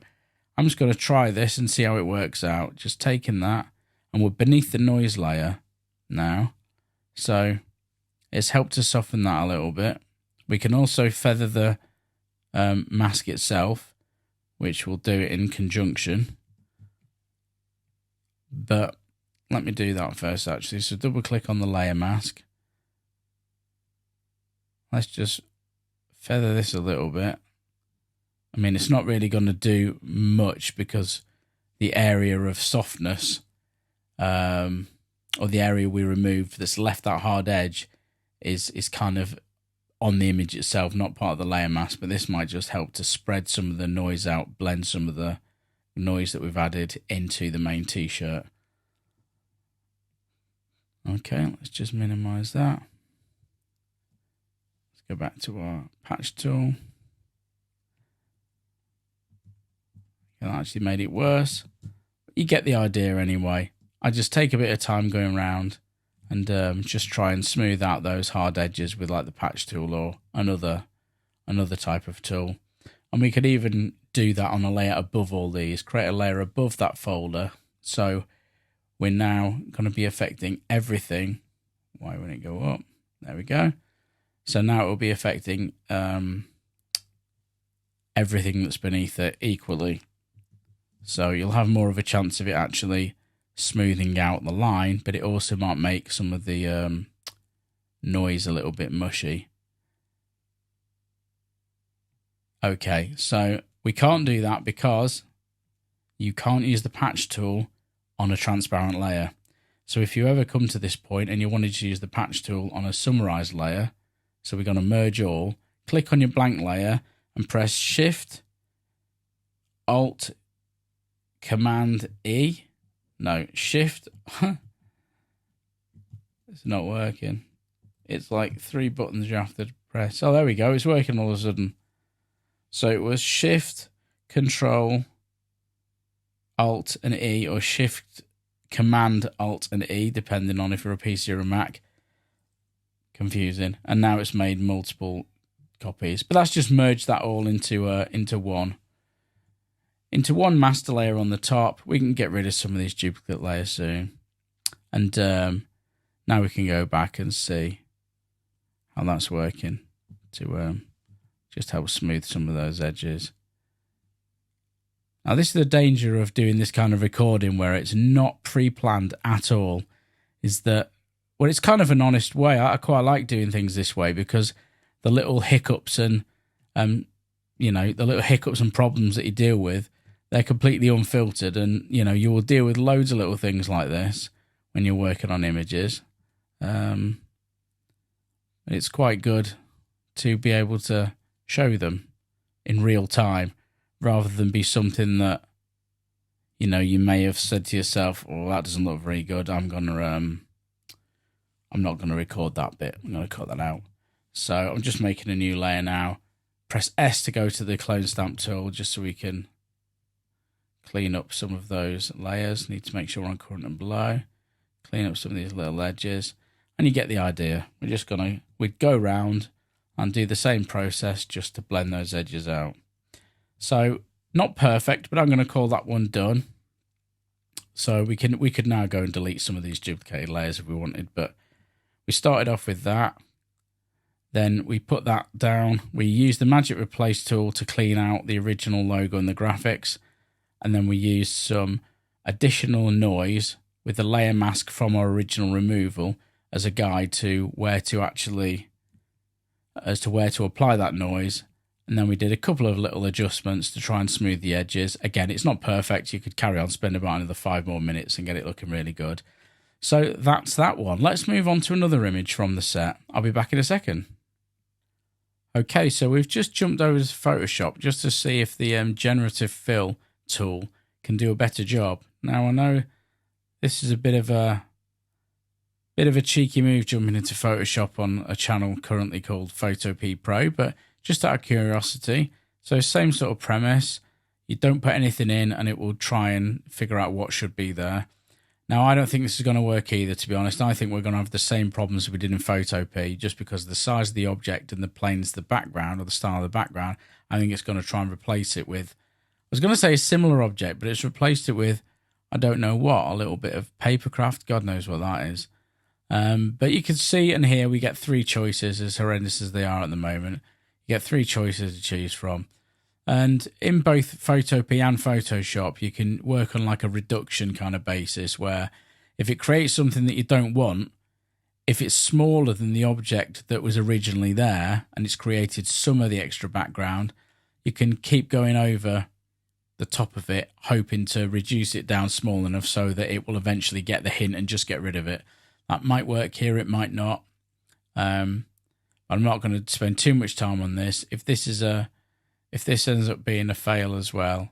I'm just going to try this and see how it works out. Just taking that, and we're beneath the noise layer now. So it's helped to soften that a little bit. We can also feather the mask itself, which we'll do it in conjunction. But let me do that first, actually. So double click on the layer mask. Let's just feather this a little bit. I mean, it's not really going to do much because the area of softness, or the area we removed that's left that hard edge, is kind of on the image itself, not part of the layer mask. But this might just help to spread some of the noise out, blend some of the noise that we've added into the main t-shirt. Okay, let's just minimize that. Let's go back to our patch tool. That actually made it worse. You get the idea anyway. I just take a bit of time going around and just try and smooth out those hard edges with like the patch tool or another type of tool. And we could even do that on a layer above all these, create a layer above that folder. So we're now going to be affecting everything. Why wouldn't it go up? There we go. So now it will be affecting everything that's beneath it equally. So you'll have more of a chance of it actually smoothing out the line, but it also might make some of the noise a little bit mushy. Okay, so we can't do that because you can't use the patch tool on a transparent layer. So if you ever come to this point and you wanted to use the patch tool on a summarized layer, so we're going to merge all, click on your blank layer and press Shift, Alt, Command E. No, Shift. It's not working. It's like 3 buttons you have to press. Oh, there we go. It's working all of a sudden. So it was Shift, Control, Alt and E, or Shift, Command, Alt and E, depending on if you're a PC or a Mac. Confusing. And now it's made multiple copies. But that's just merged that all into one. Into one master layer on the top. We can get rid of some of these duplicate layers soon. And now we can go back and see how that's working to just help smooth some of those edges. Now this is the danger of doing this kind of recording where it's not pre-planned at all, is that, well, it's kind of an honest way. I quite like doing things this way because the little hiccups and the little hiccups and problems that you deal with, they're completely unfiltered, and you will deal with loads of little things like this when you're working on images. It's quite good to be able to show them in real time rather than be something that you may have said to yourself, "Oh, that doesn't look very good. I'm not gonna record that bit. I'm gonna cut that out." So I'm just making a new layer now. Press S to go to the clone stamp tool just so we can clean up some of those layers. Need to make sure we're on current and below. Clean up some of these little edges. And you get the idea. We'd go around and do the same process just to blend those edges out. So not perfect, but I'm going to call that one done. So we could now go and delete some of these duplicated layers if we wanted, but we started off with that. Then we put that down. We used the Magic Replace tool to clean out the original logo and the graphics. And then we used some additional noise with the layer mask from our original removal as a guide to where to apply that noise. And then we did a couple of little adjustments to try and smooth the edges. Again, it's not perfect. You could carry on, spend about another 5 more minutes and get it looking really good. So that's that one. Let's move on to another image from the set. I'll be back in a second. Okay, so we've just jumped over to Photoshop just to see if the generative fill tool can do a better job. Now I know this is a bit of a cheeky move jumping into Photoshop on a channel currently called Photopea Pro, but just out of curiosity. So same sort of premise. You don't put anything in and it will try and figure out what should be there. Now, I don't think this is going to work either, to be honest. I think we're going to have the same problems we did in Photopea, just because of the size of the object and the planes of the background, or the style of the background. I think it's going to try and replace it with, I was going to say a similar object, but it's replaced it with, I don't know what, a little bit of papercraft. God knows what that is. But you can see and hear we get 3 choices, as horrendous as they are at the moment. You get 3 choices to choose from. And in both Photopea and Photoshop, you can work on like a reduction kind of basis, where if it creates something that you don't want, if it's smaller than the object that was originally there and it's created some of the extra background, you can keep going over the top of it, hoping to reduce it down small enough so that it will eventually get the hint and just get rid of it. That might work here, it might not. I'm not going to spend too much time on this. If this ends up being a fail as well,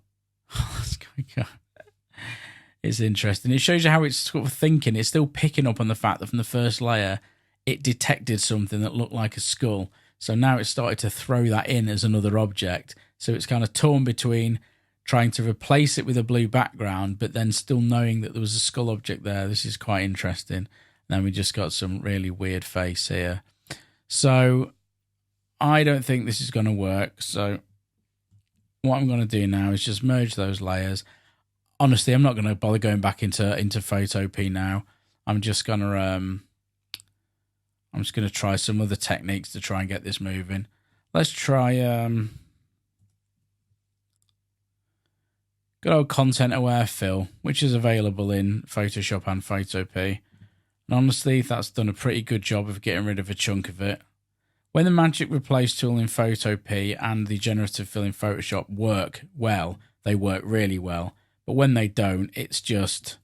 it's interesting. It shows you how it's sort of thinking. It's still picking up on the fact that from the first layer, it detected something that looked like a skull. So now it's started to throw that in as another object. So it's kind of torn between trying to replace it with a blue background, but then still knowing that there was a skull object there. This is quite interesting. Then we just got some really weird face here. So I don't think this is going to work. So what I'm going to do now is just merge those layers. Honestly, I'm not going to bother going back into Photopea now. I'm just going to try some other techniques to try and get this moving. Let's try good old content aware fill, which is available in Photoshop and Photopea. And honestly, that's done a pretty good job of getting rid of a chunk of it. When the magic replace tool in Photopea and the generative fill in Photoshop work well, they work really well. But when they don't, it's just,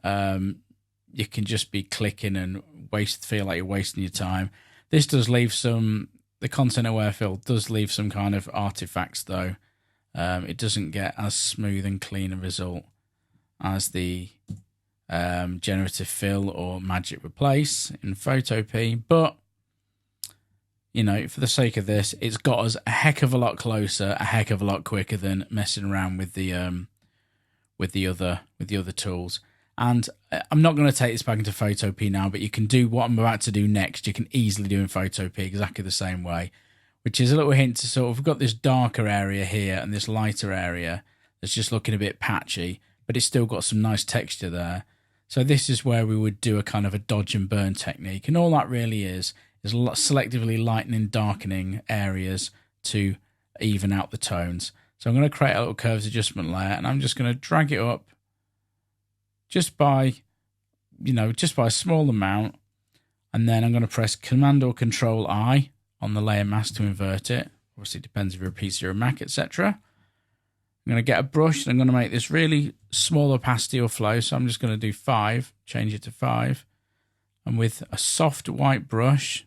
you can just be clicking and feel like you're wasting your time. This does leave the content aware fill does leave some kind of artifacts though. It doesn't get as smooth and clean a result as the generative fill or magic replace in Photopea, but you know, for the sake of this, it's got us a heck of a lot closer, a heck of a lot quicker than messing around with the other tools. And I'm not going to take this back into Photopea now, but you can do what I'm about to do next. You can easily do in Photopea exactly the same way, which is a little hint to sort of, we've got this darker area here and this lighter area that's just looking a bit patchy, but it's still got some nice texture there. So this is where we would do a kind of a dodge and burn technique. And all that really is selectively lightening, darkening areas to even out the tones. So I'm going to create a little curves adjustment layer, and I'm just going to drag it up just by a small amount. And then I'm going to press Command or Control I on the layer mask to invert it. Obviously, it depends if you're a PC or a Mac, etc. I'm going to get a brush, and I'm going to make this really small opacity or flow. So I'm just going to do 5, change it to 5. And with a soft white brush,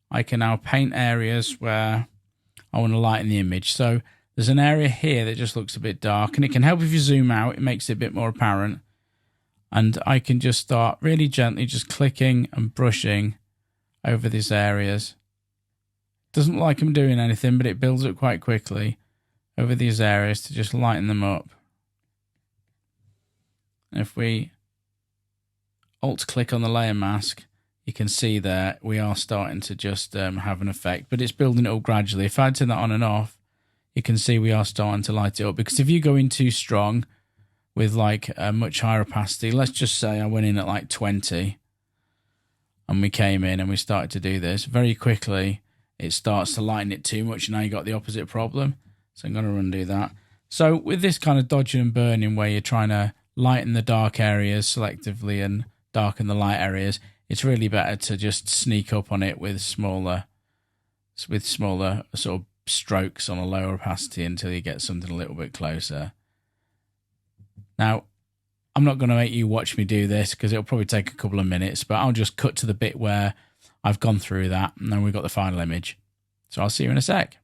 I can now paint areas where I want to lighten the image. So there's an area here that just looks a bit dark, and it can help if you zoom out. It makes it a bit more apparent. And I can just start really gently just clicking and brushing over these areas. Doesn't look like I'm doing anything, but it builds up quite quickly over these areas to just lighten them up. And if we Alt-click on the layer mask, you can see there we are starting to just have an effect, but it's building it up gradually. If I turn that on and off, you can see we are starting to light it up, because if you go in too strong with like a much higher opacity, let's just say I went in at like 20 and we came in and we started to do this, very quickly it starts to lighten it too much, and now you got the opposite problem. So I'm going to undo that. So with this kind of dodging and burning, where you're trying to lighten the dark areas selectively and darken the light areas, it's really better to just sneak up on it with smaller sort of strokes on a lower opacity until you get something a little bit closer. Now, I'm not going to make you watch me do this because it'll probably take a couple of minutes, but I'll just cut to the bit where I've gone through that and then we've got the final image. So I'll see you in a sec.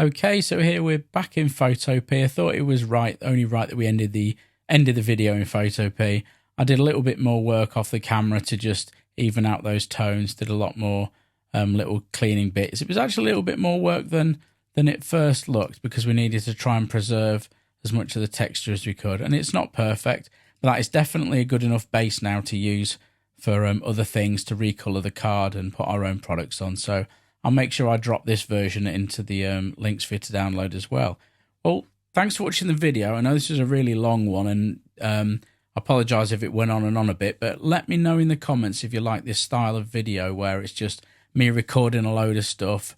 Okay, so here we're back in Photopea. I thought it was only right that we ended the video in Photopea. I did a little bit more work off the camera to just even out those tones, did a lot more little cleaning bits. It was actually a little bit more work than it first looked, because we needed to try and preserve as much of the texture as we could. And it's not perfect, But that is definitely a good enough base now to use for other things, to recolor the card and put our own products on. So I'll make sure I drop this version into the links for you to download as well. Well, thanks for watching the video. I know this is a really long one, and I apologise if it went on and on a bit, but let me know in the comments if you like this style of video where it's just me recording a load of stuff,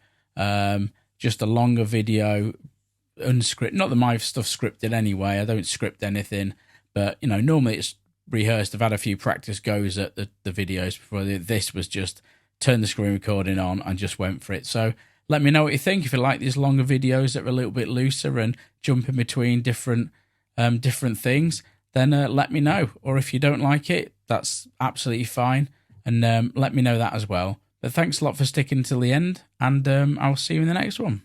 just a longer video, unscripted. Not that my stuff's scripted anyway, I don't script anything, but you know, normally it's rehearsed. I've had a few practice goes at the videos before. This was just turn the screen recording on and just went for it. So let me know what you think. If you like these longer videos that are a little bit looser and jump in between different things, then let me know. Or if you don't like it, that's absolutely fine, and let me know that as well. But thanks a lot for sticking till the end, and I'll see you in the next one.